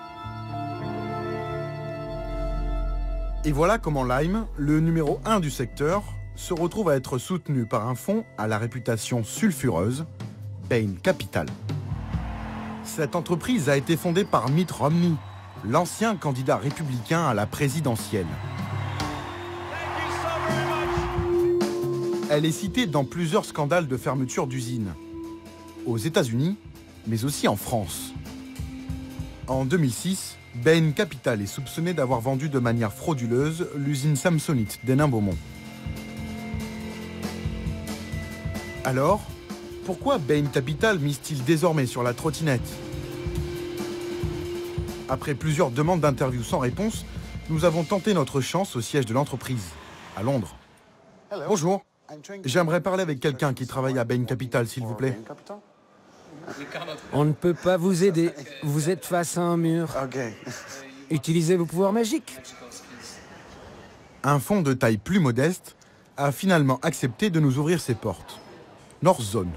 Et voilà comment Lime, le numéro 1 du secteur, se retrouve à être soutenu par un fonds à la réputation sulfureuse, Bain Capital. Cette entreprise a été fondée par Mitt Romney, l'ancien candidat républicain à la présidentielle. Elle est citée dans plusieurs scandales de fermeture d'usines, aux États-Unis, mais aussi en France. En 2006, Bain Capital est soupçonné d'avoir vendu de manière frauduleuse l'usine Samsonite d'Hénin-Beaumont. Alors, pourquoi Bain Capital mise-t-il désormais sur la trottinette? Après plusieurs demandes d'interview sans réponse, nous avons tenté notre chance au siège de l'entreprise, à Londres. Bonjour, j'aimerais parler avec quelqu'un qui travaille à Bain Capital, s'il vous plaît. On ne peut pas vous aider. Vous êtes face à un mur. Utilisez vos pouvoirs magiques. Un fonds de taille plus modeste a finalement accepté de nous ouvrir ses portes. Northzone.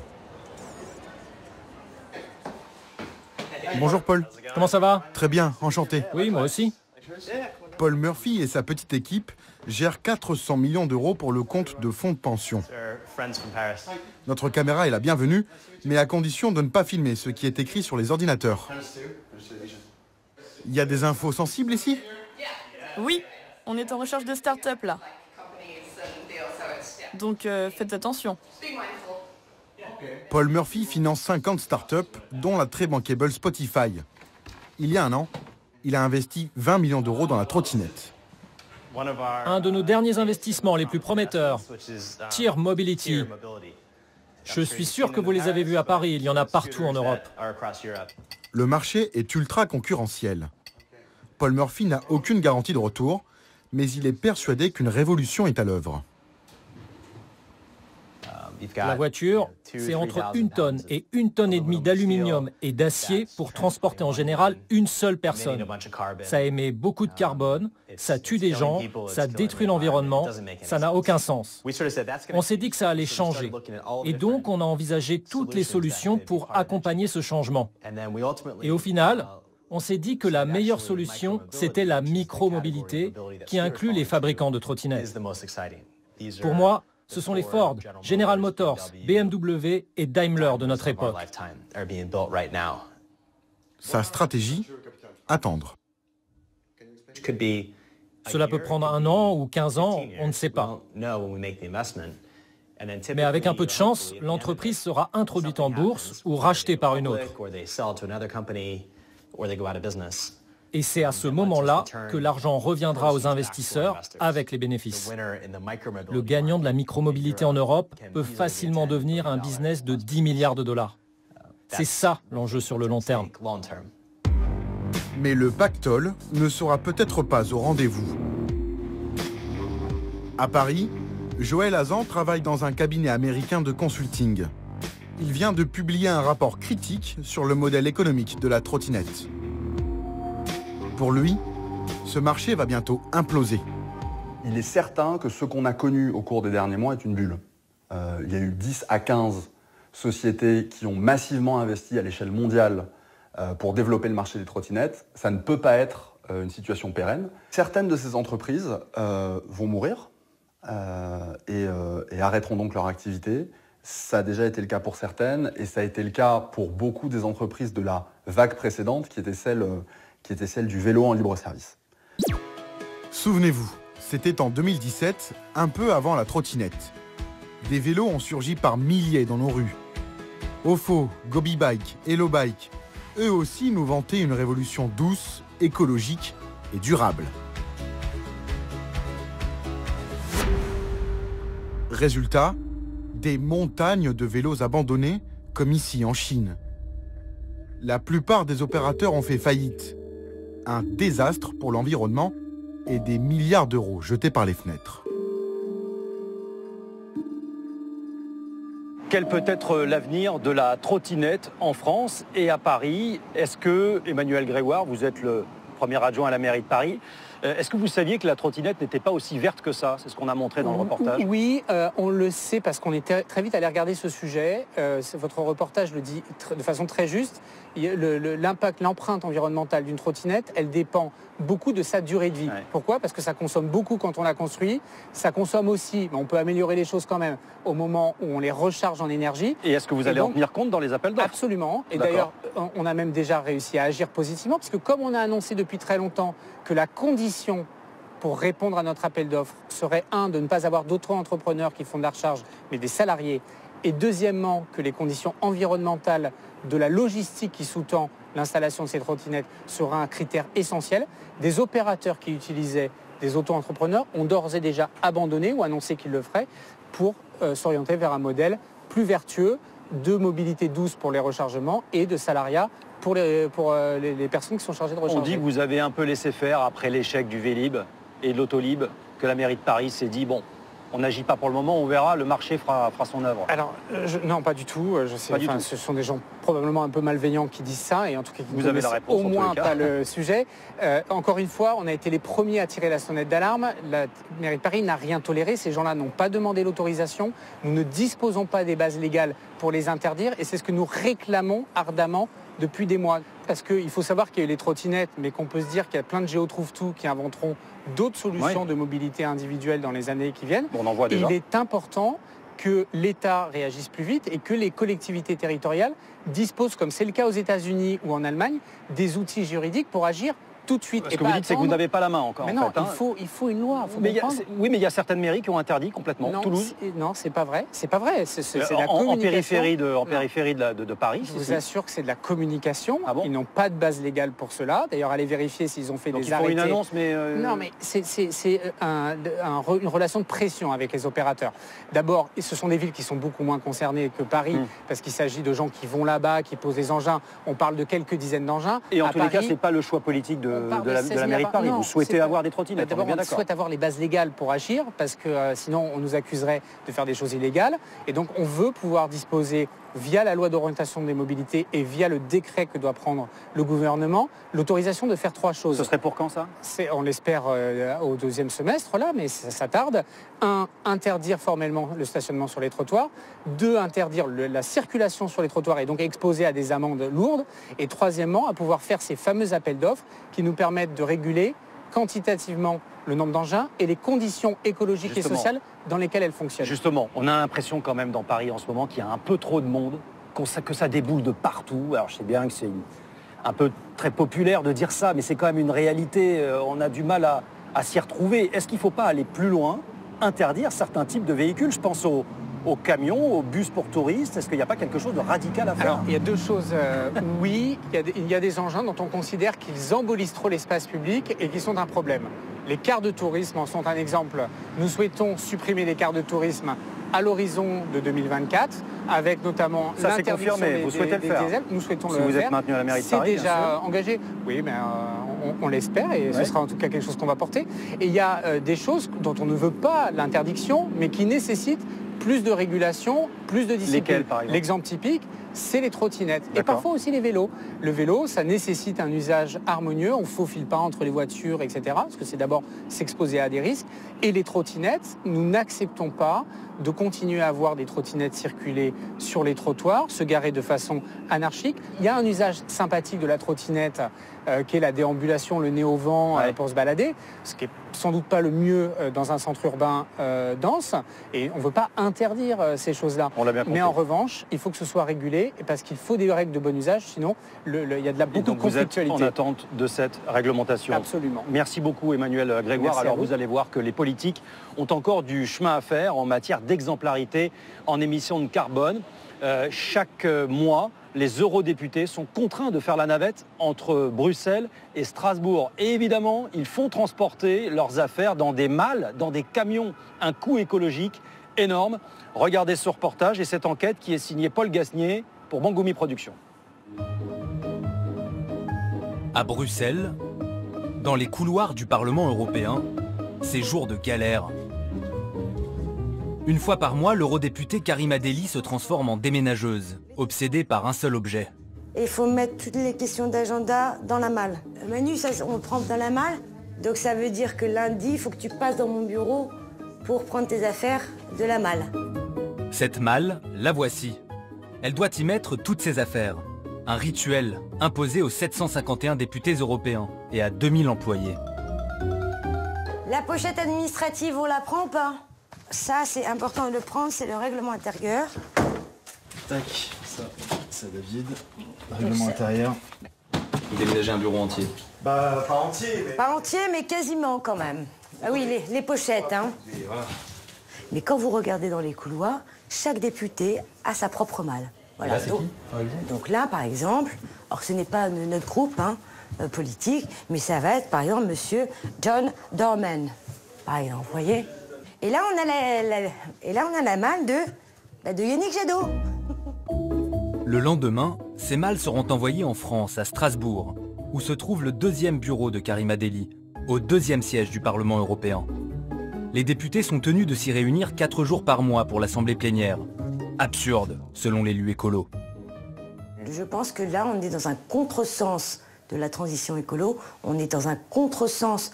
Bonjour Paul. Comment ça va? Très bien, enchanté. Oui, moi aussi. Paul Murphy et sa petite équipe gèrent 400 millions d'euros pour le compte de fonds de pension. Notre caméra est la bienvenue, mais à condition de ne pas filmer ce qui est écrit sur les ordinateurs. Il y a des infos sensibles ici? Oui, on est en recherche de start-up là. Donc faites attention. Paul Murphy finance 50 startups, dont la très bankable Spotify. Il y a 1 an, il a investi 20 millions d'euros dans la trottinette. Un de nos derniers investissements les plus prometteurs, Tier Mobility. Je suis sûr que vous les avez vus à Paris, il y en a partout en Europe. Le marché est ultra concurrentiel. Paul Murphy n'a aucune garantie de retour, mais il est persuadé qu'une révolution est à l'œuvre. La voiture, c'est entre 1 tonne et 1,5 tonne d'aluminium et d'acier pour transporter en général une seule personne. Ça émet beaucoup de carbone, ça tue des gens, ça détruit l'environnement, ça n'a aucun sens. On s'est dit que ça allait changer. Et donc, on a envisagé toutes les solutions pour accompagner ce changement. Et au final, On s'est dit que la meilleure solution, c'était la micro-mobilité, qui inclut les fabricants de trottinettes. Pour moi, ce sont les Ford, General Motors, BMW et Daimler de notre époque. Sa stratégie, attendre. Cela peut prendre 1 an ou 15 ans, on ne sait pas. Mais avec un peu de chance, l'entreprise sera introduite en bourse ou rachetée par une autre. Et c'est à ce moment-là que l'argent reviendra aux investisseurs avec les bénéfices. Le gagnant de la micromobilité en Europe peut facilement devenir un business de 10 milliards de dollars. C'est ça l'enjeu sur le long terme. Mais le pactole ne sera peut-être pas au rendez-vous. À Paris, Joël Hazan travaille dans un cabinet américain de consulting. Il vient de publier un rapport critique sur le modèle économique de la trottinette. Pour lui, ce marché va bientôt imploser. Il est certain que ce qu'on a connu au cours des derniers mois est une bulle. Il y a eu 10 à 15 sociétés qui ont massivement investi à l'échelle mondiale pour développer le marché des trottinettes. Ça ne peut pas être une situation pérenne. Certaines de ces entreprises vont mourir et arrêteront donc leur activité. Ça a déjà été le cas pour certaines et ça a été le cas pour beaucoup des entreprises de la vague précédente qui était celle du vélo en libre service. Souvenez-vous, c'était en 2017, un peu avant la trottinette. Des vélos ont surgi par milliers dans nos rues. Ofo, Gobi Bike, Hello Bike, eux aussi nous vantaient une révolution douce, écologique et durable. Résultat, des montagnes de vélos abandonnés, comme ici en Chine. La plupart des opérateurs ont fait faillite. Un désastre pour l'environnement et des milliards d'euros jetés par les fenêtres. Quel peut être l'avenir de la trottinette en France et à Paris? Est-ce que, Emmanuel Grégoire, vous êtes le premier adjoint à la mairie de Paris, est-ce que vous saviez que la trottinette n'était pas aussi verte que ça? C'est ce qu'on a montré dans le reportage. Oui, on le sait parce qu'on est très vite allé regarder ce sujet. Votre reportage le dit de façon très juste. L'impact, l'empreinte environnementale d'une trottinette, elle dépend beaucoup de sa durée de vie. Ouais. Pourquoi? Parce que ça consomme beaucoup quand on la construit. Ça consomme aussi, mais on peut améliorer les choses quand même au moment où on les recharge en énergie. Et est-ce que vous allez en tenir compte dans les appels d'offres? Absolument. Et d'ailleurs, on a même déjà réussi à agir positivement, parce que comme on a annoncé depuis très longtemps que la condition pour répondre à notre appel d'offres serait, de ne pas avoir d'autres entrepreneurs qui font de la recharge, mais des salariés, et deuxièmement, que les conditions environnementales de la logistique qui sous-tend l'installation de ces trottinettes sera un critère essentiel. Des opérateurs qui utilisaient des auto-entrepreneurs ont d'ores et déjà abandonné ou annoncé qu'ils le feraient pour s'orienter vers un modèle plus vertueux de mobilité douce pour les rechargements et de salariat pour les personnes qui sont chargées de recharger. On dit que vous avez un peu laissé faire après l'échec du Vélib et de l'Autolib, que la mairie de Paris s'est dit, bon, on n'agit pas pour le moment, on verra, le marché fera son œuvre. Alors, non, pas du tout. Je sais, ce sont des gens probablement un peu malveillants qui disent ça, et en tout cas qui vous avez la réponse, au moins pas le sujet. Encore une fois, on a été les premiers à tirer la sonnette d'alarme. La mairie de Paris n'a rien toléré. Ces gens-là n'ont pas demandé l'autorisation. Nous ne disposons pas des bases légales pour les interdire, et c'est ce que nous réclamons ardemment depuis des mois. Parce qu'il faut savoir qu'il y a eu les trottinettes, mais qu'on peut se dire qu'il y a plein de géotrouve-tout qui inventeront d'autres solutions de mobilité individuelle dans les années qui viennent. On en voit déjà. Et il est important que l'État réagisse plus vite et que les collectivités territoriales disposent, comme c'est le cas aux États-Unis ou en Allemagne, des outils juridiques pour agir tout de suite. Ce que vous dites, c'est que vous n'avez pas la main encore. Mais non, il faut une loi. Oui, mais il y a certaines mairies qui ont interdit complètement. Non, Toulouse. Non, c'est pas vrai. C'est pas vrai. C'est la en périphérie de Paris. Je vous assure que c'est de la communication. Ah bon? Ils n'ont pas de base légale pour cela. D'ailleurs, allez vérifier s'ils ont fait des arrêtés. Une annonce, mais non, mais c'est une relation de pression avec les opérateurs. D'abord, ce sont des villes qui sont beaucoup moins concernées que Paris, parce qu'il s'agit de gens qui vont là-bas, qui posent des engins. On parle de quelques dizaines d'engins. Et en tous les cas, c'est pas le choix politique de la mairie de Paris. Vous souhaitez avoir des trottinettes. D'abord, on souhaite avoir les bases légales pour agir, parce que sinon on nous accuserait de faire des choses illégales. Et donc on veut pouvoir disposer via la loi d'orientation des mobilités et via le décret que doit prendre le gouvernement, l'autorisation de faire 3 choses. Ce serait pour quand ça? On l'espère au 2e semestre, là, mais ça tarde. 1, interdire formellement le stationnement sur les trottoirs. 2, interdire la circulation sur les trottoirs et donc exposer à des amendes lourdes. Et 3e, à pouvoir faire ces fameux appels d'offres qui nous permettent de réguler quantitativement le nombre d'engins et les conditions écologiques et sociales dans lesquelles elles fonctionnent. Justement, on a l'impression quand même dans Paris en ce moment qu'il y a un peu trop de monde, que ça déboule de partout. Alors je sais bien que c'est un peu très populaire de dire ça, mais c'est quand même une réalité. On a du mal à s'y retrouver. Est-ce qu'il ne faut pas aller plus loin, interdire certains types de véhicules? Je pense aux camions, aux bus pour touristes. Est-ce qu'il n'y a pas quelque chose de radical à faire? Alors, il y a 2 choses. Oui, il y a des engins dont on considère qu'ils embolisent trop l'espace public et qui sont un problème. Les cars de tourisme en sont un exemple. Nous souhaitons supprimer les cars de tourisme à l'horizon de 2024, avec notamment l'interdiction des diesels. Nous souhaitons le faire. Si vous êtes maintenu à la mairie de Paris, c'est déjà engagé. Oui, mais on l'espère et ce sera en tout cas quelque chose qu'on va porter. Et il y a des choses dont on ne veut pas l'interdiction, mais qui nécessitent plus de régulation, plus de discipline. Lesquels, par exemple? L'exemple typique, c'est les trottinettes. Et parfois aussi les vélos. Le vélo, ça nécessite un usage harmonieux. On ne faufile pas entre les voitures, etc. Parce que c'est d'abord s'exposer à des risques. Et les trottinettes, nous n'acceptons pas de continuer à avoir des trottinettes circuler sur les trottoirs, se garer de façon anarchique. Il y a un usage sympathique de la trottinette qui est la déambulation, le nez au vent pour se balader, ce qui est sans doute pas le mieux dans un centre urbain dense. Et on ne veut pas interdire ces choses-là. Mais en revanche, il faut que ce soit régulé parce qu'il faut des règles de bon usage, sinon il y a beaucoup de conflictualité. Vous êtes en attente de cette réglementation. Absolument. Merci beaucoup Emmanuel Grégoire. Alors vous allez voir que les politiques ont encore du chemin à faire en matière d'exemplarité en émissions de carbone. Chaque mois, les eurodéputés sont contraints de faire la navette entre Bruxelles et Strasbourg. Et évidemment, ils font transporter leurs affaires dans des malles, dans des camions. Un coût écologique énorme. Regardez ce reportage et cette enquête qui est signée Paul Gasnier pour Bangoumi Productions. À Bruxelles, dans les couloirs du Parlement européen, c'est jour de galère. Une fois par mois, l'eurodéputée Karima Delli se transforme en déménageuse, obsédée par un seul objet. Il faut mettre toutes les questions d'agenda dans la malle. Manu, ça, on le prend dans la malle. Donc ça veut dire que lundi, il faut que tu passes dans mon bureau pour prendre tes affaires de la malle. Cette malle, la voici. Elle doit y mettre toutes ses affaires. Un rituel imposé aux 751 députés européens et à 2000 employés. La pochette administrative, on la prend ou pas? Ça, c'est important de le prendre, c'est le règlement intérieur. Tac, ça, c'est David. Règlement intérieur. Déménager un bureau entier. Bah, pas entier, mais... Pas entier, mais quasiment quand même. Ah oui, les pochettes, hein. Voilà. Mais quand vous regardez dans les couloirs, chaque député a sa propre malle. Voilà. Là, c'est qui, par exemple? Donc là, par exemple, alors ce n'est pas notre groupe politique, mais ça va être, par exemple, monsieur John Dorman, par exemple, vous voyez? Et là, on a la malle de Yannick Jadot. Le lendemain, ces malles seront envoyées en France, à Strasbourg, où se trouve le 2e bureau de Karima Delli, au 2e siège du Parlement européen. Les députés sont tenus de s'y réunir 4 jours par mois pour l'assemblée plénière. Absurde, selon l'élu écolo. Je pense que là, on est dans un contresens de la transition écolo, on est dans un contresens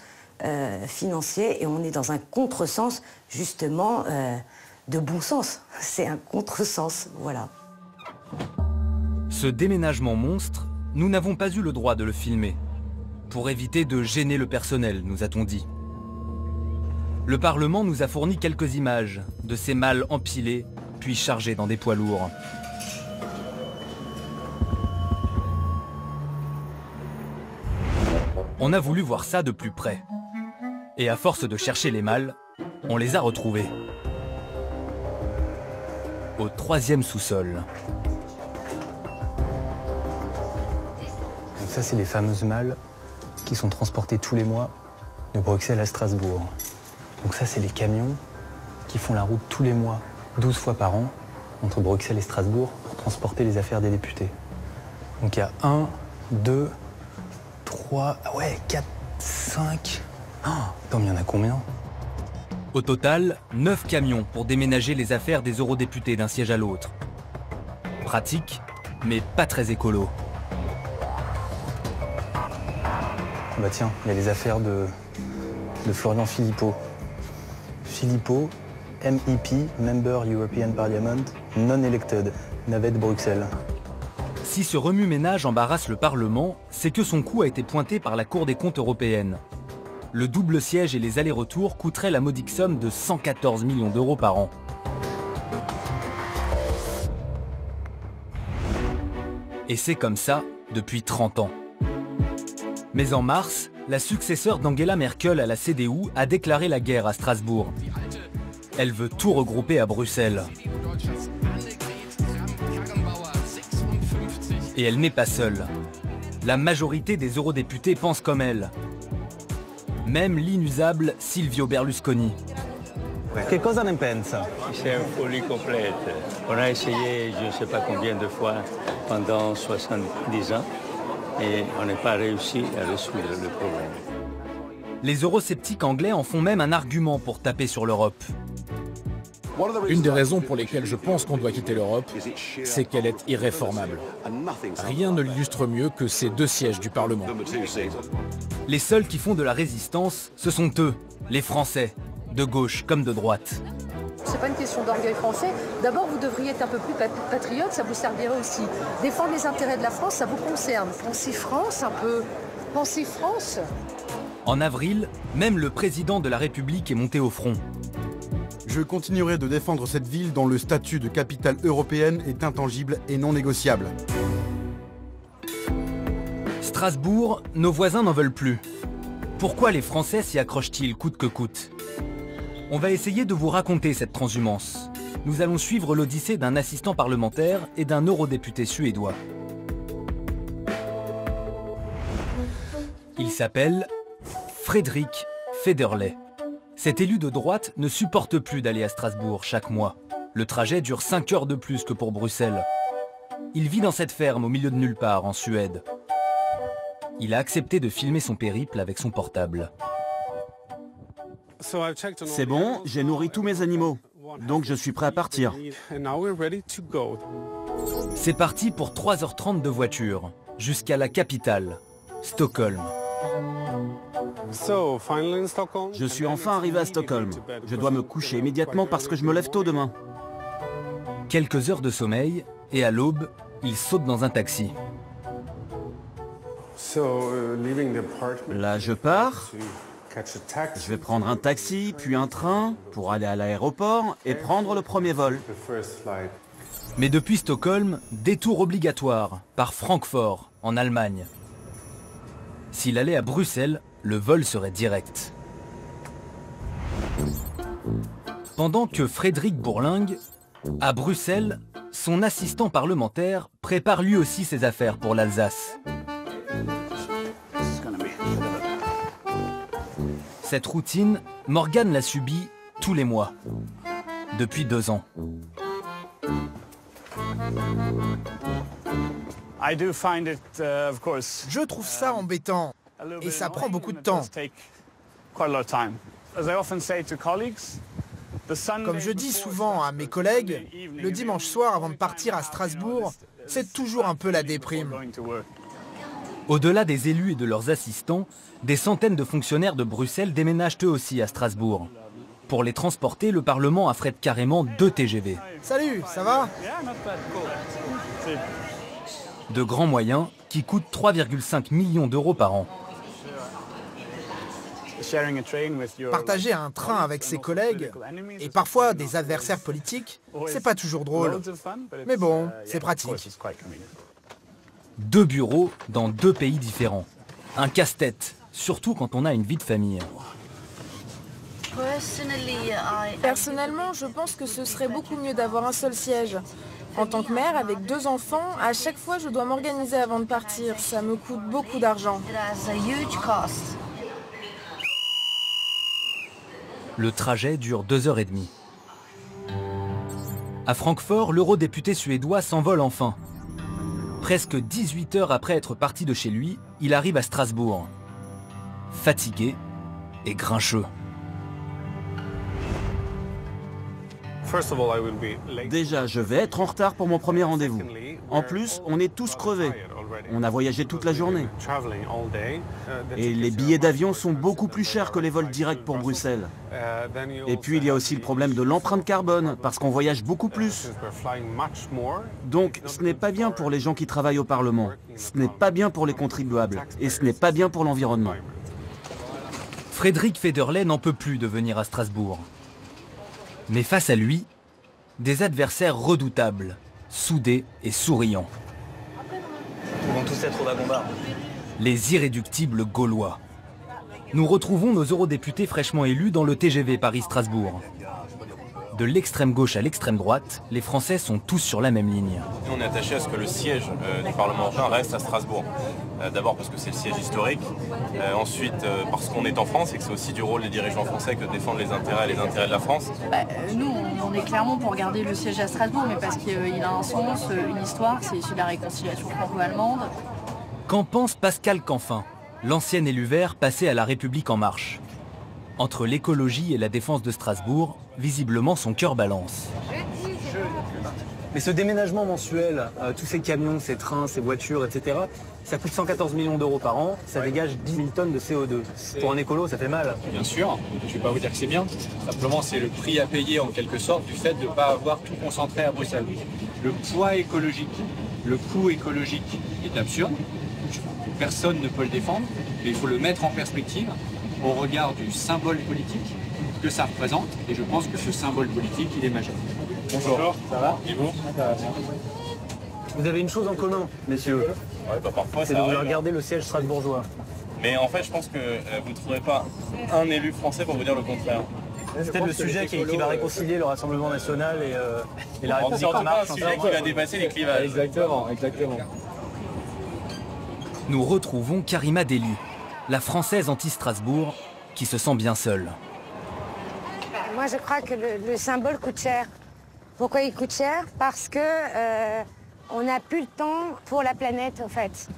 financier et on est dans un contresens, justement, de bon sens. C'est un contresens, voilà. Ce déménagement monstre, nous n'avons pas eu le droit de le filmer. Pour éviter de gêner le personnel, nous a-t-on dit. Le Parlement nous a fourni quelques images de ces malles empilées, puis chargées dans des poids lourds. On a voulu voir ça de plus près. Et à force de chercher les malles, on les a retrouvées. Au 3e sous-sol. Ça, c'est les fameuses malles qui sont transportées tous les mois de Bruxelles à Strasbourg. Donc ça, c'est les camions qui font la route tous les mois, 12 fois par an, entre Bruxelles et Strasbourg, pour transporter les affaires des députés. Donc il y a 1, 2, 3, 4, 5... Attends, mais il y en a combien? Au total, 9 camions pour déménager les affaires des eurodéputés d'un siège à l'autre. Pratique, mais pas très écolo. Bah tiens, il y a les affaires de Florian Philippot. Philippot, MEP, Member European Parliament, non elected, navette Bruxelles. Si ce remue-ménage embarrasse le Parlement, c'est que son coût a été pointé par la Cour des comptes européenne. Le double siège et les allers-retours coûteraient la modique somme de 114 millions d'euros par an. Et c'est comme ça depuis 30 ans. Mais en mars, la successeure d'Angela Merkel à la CDU a déclaré la guerre à Strasbourg. Elle veut tout regrouper à Bruxelles. Et elle n'est pas seule. La majorité des eurodéputés pensent comme elle. Même l'inusable Silvio Berlusconi. Che cosa ne pensa? C'est une folie complète. On a essayé je ne sais pas combien de fois pendant 70 ans et on n'a pas réussi à résoudre le problème. Les eurosceptiques anglais en font même un argument pour taper sur l'Europe. Une des raisons pour lesquelles je pense qu'on doit quitter l'Europe, c'est qu'elle est irréformable. Rien ne l'illustre mieux que ces 2 sièges du Parlement. Les seuls qui font de la résistance, ce sont eux, les Français, de gauche comme de droite. C'est pas une question d'orgueil français. D'abord, vous devriez être un peu plus patriote, ça vous servirait aussi. Défendre les intérêts de la France, ça vous concerne. Pensez France un peu. Pensez France. En avril, même le président de la République est monté au front. Je continuerai de défendre cette ville dont le statut de capitale européenne est intangible et non négociable. Strasbourg, nos voisins n'en veulent plus. Pourquoi les Français s'y accrochent-ils coûte que coûte? On va essayer de vous raconter cette transhumance. Nous allons suivre l'odyssée d'un assistant parlementaire et d'un eurodéputé suédois. Il s'appelle Fredrik Federley. Cet élu de droite ne supporte plus d'aller à Strasbourg chaque mois. Le trajet dure 5 heures de plus que pour Bruxelles. Il vit dans cette ferme au milieu de nulle part, en Suède. Il a accepté de filmer son périple avec son portable. C'est bon, j'ai nourri tous mes animaux. Donc je suis prêt à partir. C'est parti pour 3h30 de voiture, jusqu'à la capitale, Stockholm. Je suis enfin arrivé à Stockholm. Je dois me coucher immédiatement parce que je me lève tôt demain. Quelques heures de sommeil, et à l'aube, il saute dans un taxi. Là, je pars. Je vais prendre un taxi, puis un train, pour aller à l'aéroport et prendre le premier vol. Mais depuis Stockholm, détour obligatoire, par Francfort, en Allemagne. S'il allait à Bruxelles, le vol serait direct. Pendant que Frédéric Bourlingue, à Bruxelles, son assistant parlementaire prépare lui aussi ses affaires pour l'Alsace. Cette routine, Morgane l'a subie tous les mois, depuis 2 ans. Je trouve ça embêtant et ça prend beaucoup de temps. Comme je dis souvent à mes collègues, le dimanche soir avant de partir à Strasbourg, c'est toujours un peu la déprime. Au-delà des élus et de leurs assistants, des centaines de fonctionnaires de Bruxelles déménagent eux aussi à Strasbourg. Pour les transporter, le Parlement affrète carrément 2 TGV. Salut, ça va? De grands moyens qui coûtent 3,5 millions d'euros par an. Partager un train avec ses collègues, et parfois des adversaires politiques, c'est pas toujours drôle. Mais bon, c'est pratique. 2 bureaux dans 2 pays différents. Un casse-tête, surtout quand on a une vie de famille. Personnellement, je pense que ce serait beaucoup mieux d'avoir un seul siège. En tant que mère, avec 2 enfants, à chaque fois je dois m'organiser avant de partir. Ça me coûte beaucoup d'argent. Le trajet dure 2h30. À Francfort, l'eurodéputé suédois s'envole enfin. Presque 18 heures après être parti de chez lui, il arrive à Strasbourg. Fatigué et grincheux. Déjà, je vais être en retard pour mon premier rendez-vous. En plus, on est tous crevés. On a voyagé toute la journée. Et les billets d'avion sont beaucoup plus chers que les vols directs pour Bruxelles. Et puis, il y a aussi le problème de l'empreinte carbone, parce qu'on voyage beaucoup plus. Donc, ce n'est pas bien pour les gens qui travaillent au Parlement. Ce n'est pas bien pour les contribuables. Et ce n'est pas bien pour l'environnement. Frédéric Federley n'en peut plus de venir à Strasbourg. Mais face à lui, des adversaires redoutables, soudés et souriants. Ils vont tous être au wagon-bar. Les irréductibles Gaulois. Nous retrouvons nos eurodéputés fraîchement élus dans le TGV Paris-Strasbourg. De l'extrême gauche à l'extrême droite, les Français sont tous sur la même ligne. On est attaché à ce que le siège du Parlement européen reste à Strasbourg. D'abord parce que c'est le siège historique, ensuite parce qu'on est en France et que c'est aussi du rôle des dirigeants français que de défendre les intérêts de la France. Nous, on est clairement pour garder le siège à Strasbourg, mais parce qu'il a un sens, une histoire, c'est issu de la réconciliation franco-allemande. Qu'en pense Pascal Canfin, l'ancien élu vert passé à La République En Marche? Entre l'écologie et la défense de Strasbourg, visiblement son cœur balance. Mais ce déménagement mensuel, tous ces camions, ces trains, ces voitures, etc., ça coûte 114 millions d'euros par an, ça dégage 10 000 tonnes de CO2. Pour un écolo, ça fait mal. Bien sûr, je ne vais pas vous dire que c'est bien. Simplement, c'est le prix à payer en quelque sorte du fait de ne pas avoir tout concentré à Bruxelles. Le poids écologique, le coût écologique est absurde. Personne ne peut le défendre, mais il faut le mettre en perspective au regard du symbole politique que ça représente, et je pense que ce symbole politique, il est majeur. Bonjour. Ça va? Et vous? Vous avez une chose en commun, messieurs. Ouais, parfois, c'est de vouloir garder le siège strasbourgeois. Mais en fait, je pense que vous ne trouverez pas un élu français pour vous dire le contraire. C'est peut-être le sujet qui va réconcilier le Rassemblement National et la République En Marche. C'est un sujet qui va dépasser les clivages. Exactement, exactement. Nous retrouvons Karima Deli, la Française anti-Strasbourg, qui se sent bien seule. Moi, je crois que le symbole coûte cher. Pourquoi il coûte cher? Parce que on n'a plus le temps pour la planète, en fait.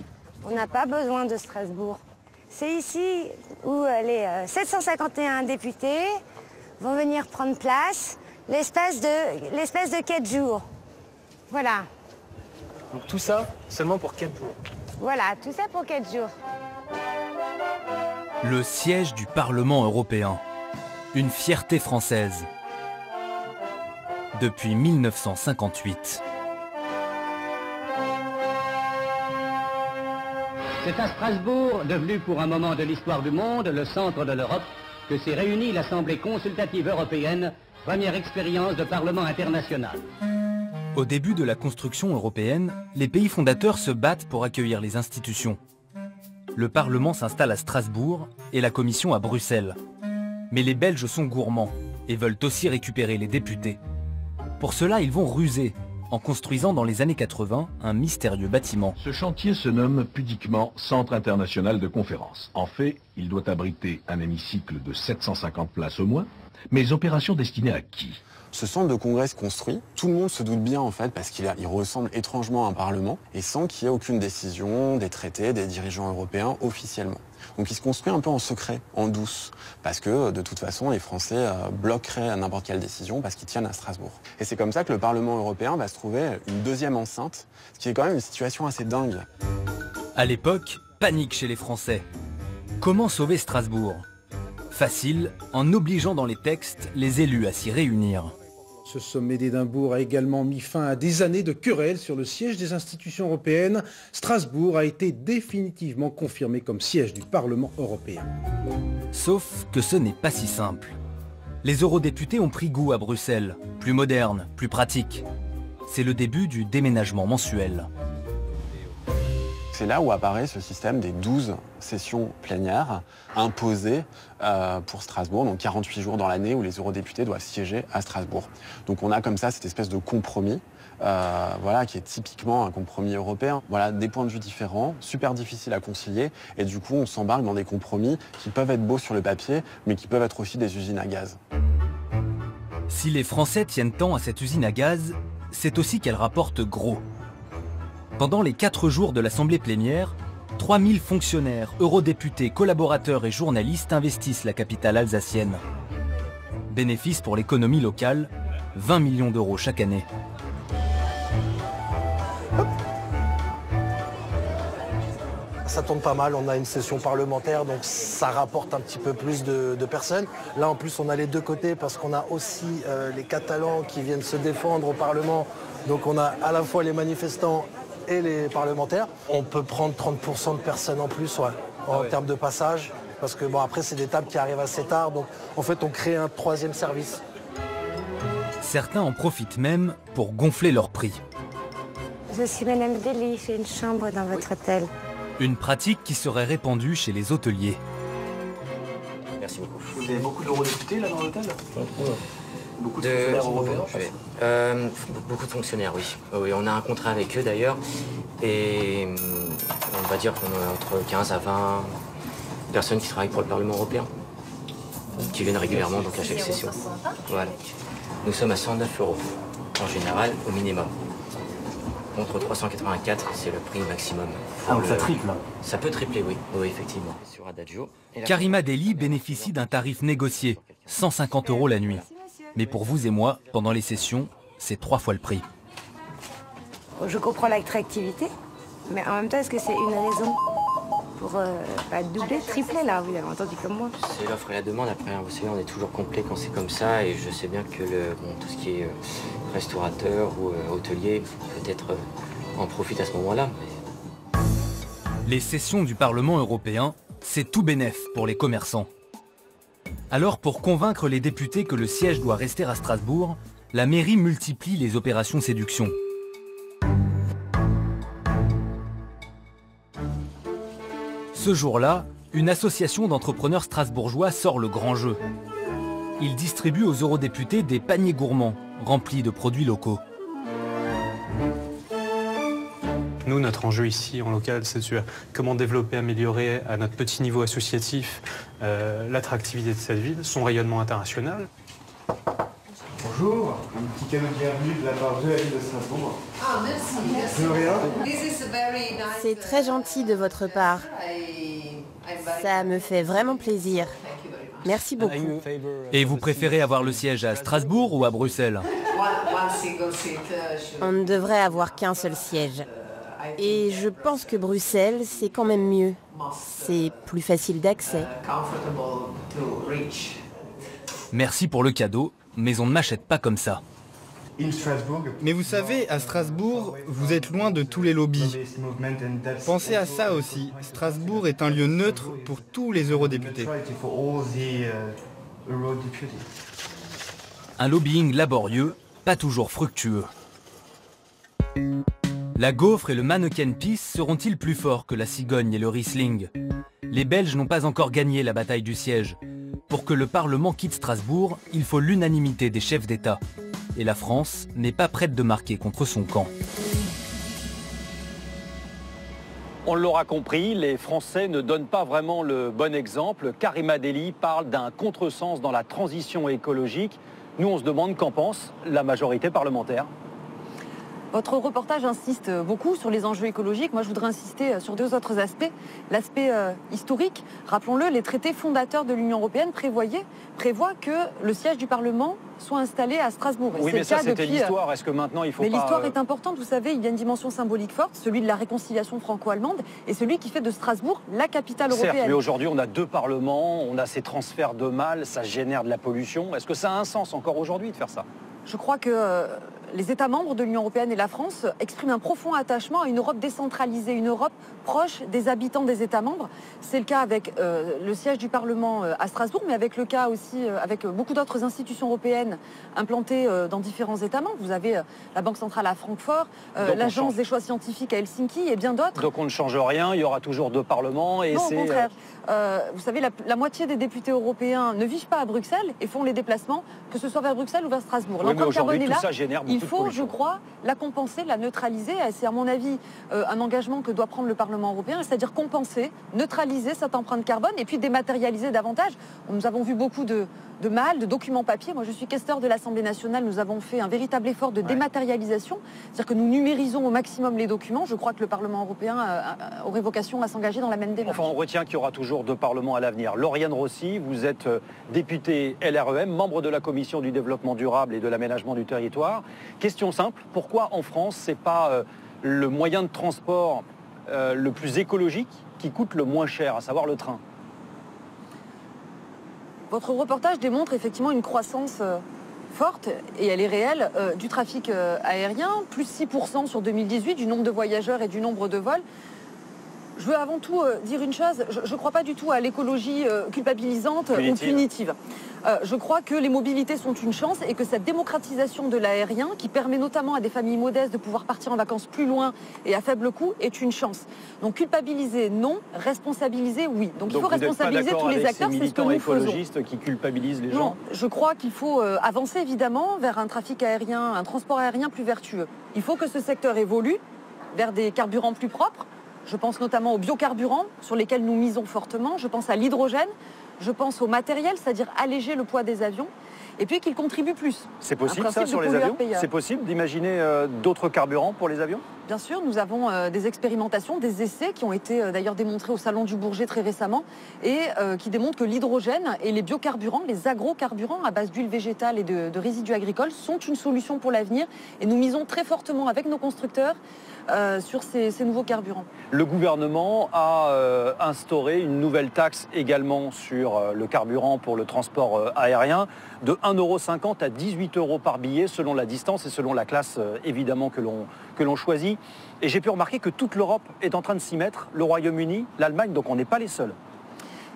On n'a pas besoin de Strasbourg. C'est ici où les 751 députés vont venir prendre place l'espace de 4 jours. Voilà. Donc tout ça, seulement pour 4 jours. Voilà, tout ça pour 4 jours. Le siège du Parlement européen. Une fierté française. Depuis 1958. C'est à Strasbourg, devenu pour un moment de l'histoire du monde, le centre de l'Europe, que s'est réunie l'Assemblée consultative européenne, première expérience de Parlement international. Au début de la construction européenne, les pays fondateurs se battent pour accueillir les institutions. Le Parlement s'installe à Strasbourg et la Commission à Bruxelles. Mais les Belges sont gourmands et veulent aussi récupérer les députés. Pour cela, ils vont ruser, en construisant dans les années 80 un mystérieux bâtiment. Ce chantier se nomme pudiquement Centre international de conférences. En fait, il doit abriter un hémicycle de 750 places au moins, mais opération destinée à qui ? Ce centre de congrès se construit, tout le monde se doute bien en fait, parce qu'il ressemble étrangement à un parlement, et sans qu'il y ait aucune décision des traités, des dirigeants européens officiellement. Donc il se construit un peu en secret, en douce, parce que de toute façon les Français bloqueraient n'importe quelle décision parce qu'ils tiennent à Strasbourg. Et c'est comme ça que le Parlement européen va se trouver une deuxième enceinte, ce qui est quand même une situation assez dingue. À l'époque, panique chez les Français. Comment sauver Strasbourg? Facile, en obligeant dans les textes les élus à s'y réunir. Ce sommet d'Édimbourg a également mis fin à des années de querelles sur le siège des institutions européennes. Strasbourg a été définitivement confirmé comme siège du Parlement européen. Sauf que ce n'est pas si simple. Les eurodéputés ont pris goût à Bruxelles, plus moderne, plus pratique. C'est le début du déménagement mensuel. C'est là où apparaît ce système des 12 sessions plénières imposées pour Strasbourg, donc 48 jours dans l'année où les eurodéputés doivent siéger à Strasbourg. Donc on a comme ça cette espèce de compromis, voilà, qui est typiquement un compromis européen. Voilà, des points de vue différents, super difficiles à concilier, et du coup on s'embarque dans des compromis qui peuvent être beaux sur le papier, mais qui peuvent être aussi des usines à gaz. Si les Français tiennent tant à cette usine à gaz, c'est aussi qu'elle rapporte gros. Pendant les 4 jours de l'Assemblée plénière, 3000 fonctionnaires, eurodéputés, collaborateurs et journalistes investissent la capitale alsacienne. Bénéfice pour l'économie locale, 20 millions d'euros chaque année. Ça tourne pas mal, on a une session parlementaire, donc ça rapporte un petit peu plus de personnes. Là en plus on a les deux côtés parce qu'on a aussi les Catalans qui viennent se défendre au Parlement. Donc on a à la fois les manifestants et les parlementaires. On peut prendre 30% de personnes en plus en termes de passage. Parce que bon, après c'est des tables qui arrivent assez tard, donc en fait on crée un troisième service. Certains en profitent même pour gonfler leur prix. Je suis Madame Deli, j'ai une chambre dans votre hôtel. Une pratique qui serait répandue chez les hôteliers. Merci beaucoup. Vous avez beaucoup d'eurodéputés là dans l'hôtel? Beaucoup de fonctionnaires européens? Beaucoup de fonctionnaires, oui. Oui. On a un contrat avec eux d'ailleurs. Et on va dire qu'on a entre 15 à 20 personnes qui travaillent pour le Parlement européen. Qui viennent régulièrement donc à chaque session. Voilà. Nous sommes à 109 € en général au minimum. Contre 384, c'est le prix maximum. Ah, donc ça triple? Ça peut tripler, oui. Oui, effectivement. Sur Adagio. Karima Deli bénéficie d'un tarif négocié, 150 € la nuit. Mais pour vous et moi, pendant les sessions, c'est 3 fois le prix. Je comprends l'attractivité, mais en même temps, est-ce que c'est une raison pour doubler, tripler là? Vous avez entendu comme moi. C'est l'offre et la demande. Après, vous savez, on est toujours complet quand c'est comme ça. Et je sais bien que tout ce qui est restaurateur ou hôtelier, peut-être en profite à ce moment-là. Mais... Les sessions du Parlement européen, c'est tout bénef pour les commerçants. Alors, pour convaincre les députés que le siège doit rester à Strasbourg, la mairie multiplie les opérations séduction. Ce jour-là, une association d'entrepreneurs strasbourgeois sort le grand jeu. Ils distribuent aux eurodéputés des paniers gourmands remplis de produits locaux. Nous, notre enjeu ici en local, c'est sur comment développer, améliorer à notre petit niveau associatif l'attractivité de cette ville, son rayonnement international. Bonjour, un petit cadeau de bienvenue de la part de la ville de Strasbourg. Ah, merci. De rien. C'est très gentil de votre part. Ça me fait vraiment plaisir. Merci beaucoup. Et vous préférez avoir le siège à Strasbourg ou à Bruxelles? On ne devrait avoir qu'un seul siège. Et je pense que Bruxelles, c'est quand même mieux. C'est plus facile d'accès. Merci pour le cadeau, mais on ne m'achète pas comme ça. Mais vous savez, à Strasbourg, vous êtes loin de tous les lobbies. Pensez à ça aussi. Strasbourg est un lieu neutre pour tous les eurodéputés. Un lobbying laborieux, pas toujours fructueux. La gaufre et le mannequin peace seront-ils plus forts que la cigogne et le Riesling? Les Belges n'ont pas encore gagné la bataille du siège. Pour que le Parlement quitte Strasbourg, il faut l'unanimité des chefs d'État. Et la France n'est pas prête de marquer contre son camp. On l'aura compris, les Français ne donnent pas vraiment le bon exemple. Karima Deli parle d'un contresens dans la transition écologique. Nous, on se demande qu'en pense la majorité parlementaire. Votre reportage insiste beaucoup sur les enjeux écologiques. Moi, je voudrais insister sur deux autres aspects. L'aspect historique, rappelons-le, les traités fondateurs de l'Union européenne prévoient que le siège du Parlement soit installé à Strasbourg. Oui, mais ça, c'était l'histoire. Est-ce que maintenant, il faut pas... Mais l'histoire est importante. Vous savez, il y a une dimension symbolique forte, celui de la réconciliation franco-allemande et celui qui fait de Strasbourg la capitale européenne. Certes, mais aujourd'hui, on a deux parlements, on a ces transferts de mal, ça génère de la pollution. Est-ce que ça a un sens encore aujourd'hui de faire ça? Je crois que les États membres de l'Union européenne et la France expriment un profond attachement à une Europe décentralisée, une Europe proche des habitants des États membres. C'est le cas avec le siège du Parlement à Strasbourg, mais avec le cas aussi avec beaucoup d'autres institutions européennes implantées dans différents États membres. Vous avez la Banque centrale à Francfort, l'Agence des choix scientifiques à Helsinki et bien d'autres. Donc on ne change rien, il y aura toujours deux parlements et non, c'est... au contraire. Vous savez, la moitié des députés européens ne vivent pas à Bruxelles et font les déplacements, que ce soit vers Bruxelles ou vers Strasbourg. Oui, mais aujourd'hui, tout ça génère beaucoup il faut, je crois, la compenser, la neutraliser. C'est à mon avis un engagement que doit prendre le Parlement européen, c'est-à-dire compenser, neutraliser cette empreinte carbone et puis dématérialiser davantage. Nous avons vu beaucoup de malles, de documents papier. Moi, je suis questeur de l'Assemblée nationale. Nous avons fait un véritable effort de dématérialisation, c'est-à-dire que nous numérisons au maximum les documents. Je crois que le Parlement européen aurait vocation à s'engager dans la même démarche. Enfin, on retient qu'il y aura toujours 2 parlements à l'avenir. Lauriane Rossi, vous êtes députée LREM, membre de la Commission du développement durable et de l'aménagement du territoire. Question simple, pourquoi en France, ce n'est pas le moyen de transport le plus écologique qui coûte le moins cher, à savoir le train? Votre reportage démontre effectivement une croissance forte, et elle est réelle, du trafic aérien, plus 6% sur 2018, du nombre de voyageurs et du nombre de vols. Je veux avant tout dire une chose, je ne crois pas du tout à l'écologie culpabilisante ou punitive. Je crois que les mobilités sont une chance et que cette démocratisation de l'aérien, qui permet notamment à des familles modestes de pouvoir partir en vacances plus loin et à faible coût, est une chance. Donc culpabiliser, non. Responsabiliser, oui. Donc il faut responsabiliser tous les acteurs, c'est ce que nous faisons. Écologistes qui culpabilisent les gens? Non, je crois qu'il faut avancer évidemment vers un trafic aérien, un transport aérien plus vertueux. Il faut que ce secteur évolue vers des carburants plus propres. Je pense notamment aux biocarburants sur lesquels nous misons fortement. Je pense à l'hydrogène. Je pense au matériel, c'est-à-dire alléger le poids des avions. Et puis qu'ils contribuent plus. C'est possible ça sur les avions? C'est possible d'imaginer d'autres carburants pour les avions? Bien sûr, nous avons des expérimentations, des essais qui ont été d'ailleurs démontrés au Salon du Bourget très récemment et qui démontrent que l'hydrogène et les biocarburants, les agrocarburants à base d'huile végétale et de résidus agricoles sont une solution pour l'avenir. Et nous misons très fortement avec nos constructeurs sur ces nouveaux carburants. Le gouvernement a instauré une nouvelle taxe également sur le carburant pour le transport aérien de 1,50 € à 18 € par billet selon la distance et selon la classe évidemment que l'on choisit. Et j'ai pu remarquer que toute l'Europe est en train de s'y mettre, le Royaume-Uni, l'Allemagne, donc on n'est pas les seuls.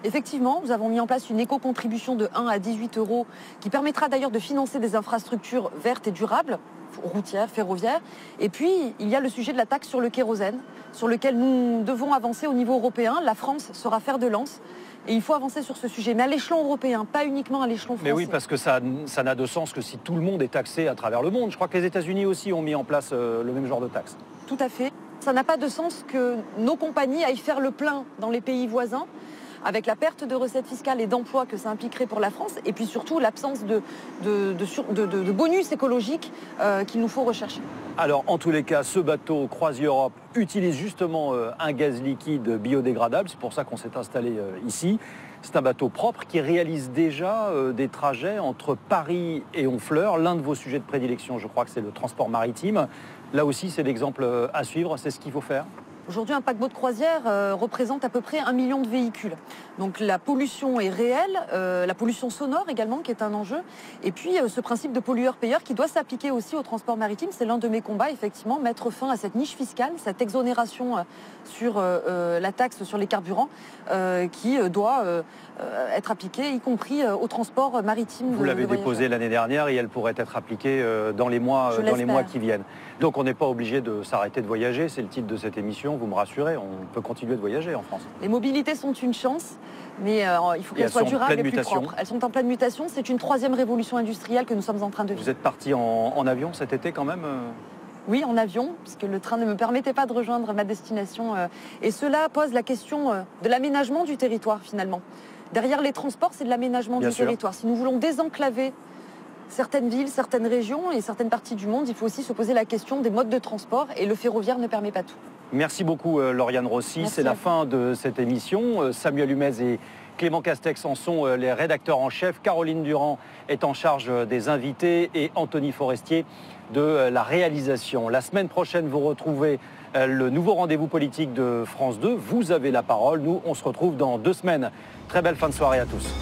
Effectivement, nous avons mis en place une éco-contribution de 1 à 18 € qui permettra d'ailleurs de financer des infrastructures vertes et durables, routières, ferroviaires. Et puis, il y a le sujet de la taxe sur le kérosène, sur lequel nous devons avancer au niveau européen. La France sera fer de lance. Et il faut avancer sur ce sujet, mais à l'échelon européen, pas uniquement à l'échelon français. Mais oui, parce que ça n'a de sens que si tout le monde est taxé à travers le monde. Je crois que les États-Unis aussi ont mis en place le même genre de taxe. Tout à fait. Ça n'a pas de sens que nos compagnies aillent faire le plein dans les pays voisins, avec la perte de recettes fiscales et d'emplois que ça impliquerait pour la France, et puis surtout l'absence de bonus écologiques qu'il nous faut rechercher. Alors, en tous les cas, ce bateau CroisiEurope utilise justement un gaz liquide biodégradable. C'est pour ça qu'on s'est installé ici. C'est un bateau propre qui réalise déjà des trajets entre Paris et Honfleur. L'un de vos sujets de prédilection, je crois que c'est le transport maritime. Là aussi, c'est l'exemple à suivre. C'est ce qu'il faut faire. Aujourd'hui, un paquebot de croisière représente à peu près 1 million de véhicules. Donc la pollution est réelle, la pollution sonore également qui est un enjeu. Et puis ce principe de pollueur-payeur qui doit s'appliquer aussi au transport maritime. C'est l'un de mes combats, effectivement, mettre fin à cette niche fiscale, cette exonération sur la taxe sur les carburants qui doit être appliquée, y compris au transport maritime. Vous l'avez déposée l'année dernière et elle pourrait être appliquée dans les mois qui viennent. Donc on n'est pas obligé de s'arrêter de voyager, c'est le titre de cette émission. Vous me rassurez, on peut continuer de voyager en France. Les mobilités sont une chance, mais il faut qu'elles soient durables et plus propres. Elles sont en pleine mutation. C'est une 3e révolution industrielle que nous sommes en train de vivre. Vous êtes parti en avion cet été quand même Oui, en avion, puisque le train ne me permettait pas de rejoindre ma destination. Et cela pose la question de l'aménagement du territoire, finalement. Derrière les transports, c'est de l'aménagement du territoire. Si nous voulons désenclaver certaines villes, certaines régions et certaines parties du monde, il faut aussi se poser la question des modes de transport, et le ferroviaire ne permet pas tout. Merci beaucoup Lauriane Rossi, c'est la fin de cette émission. Samuel Humez et Clément Castex en sont les rédacteurs en chef. Caroline Durand est en charge des invités et Anthony Forestier de la réalisation. La semaine prochaine, vous retrouvez le nouveau rendez-vous politique de France 2. Vous avez la parole. Nous, on se retrouve dans 2 semaines. Très belle fin de soirée à tous.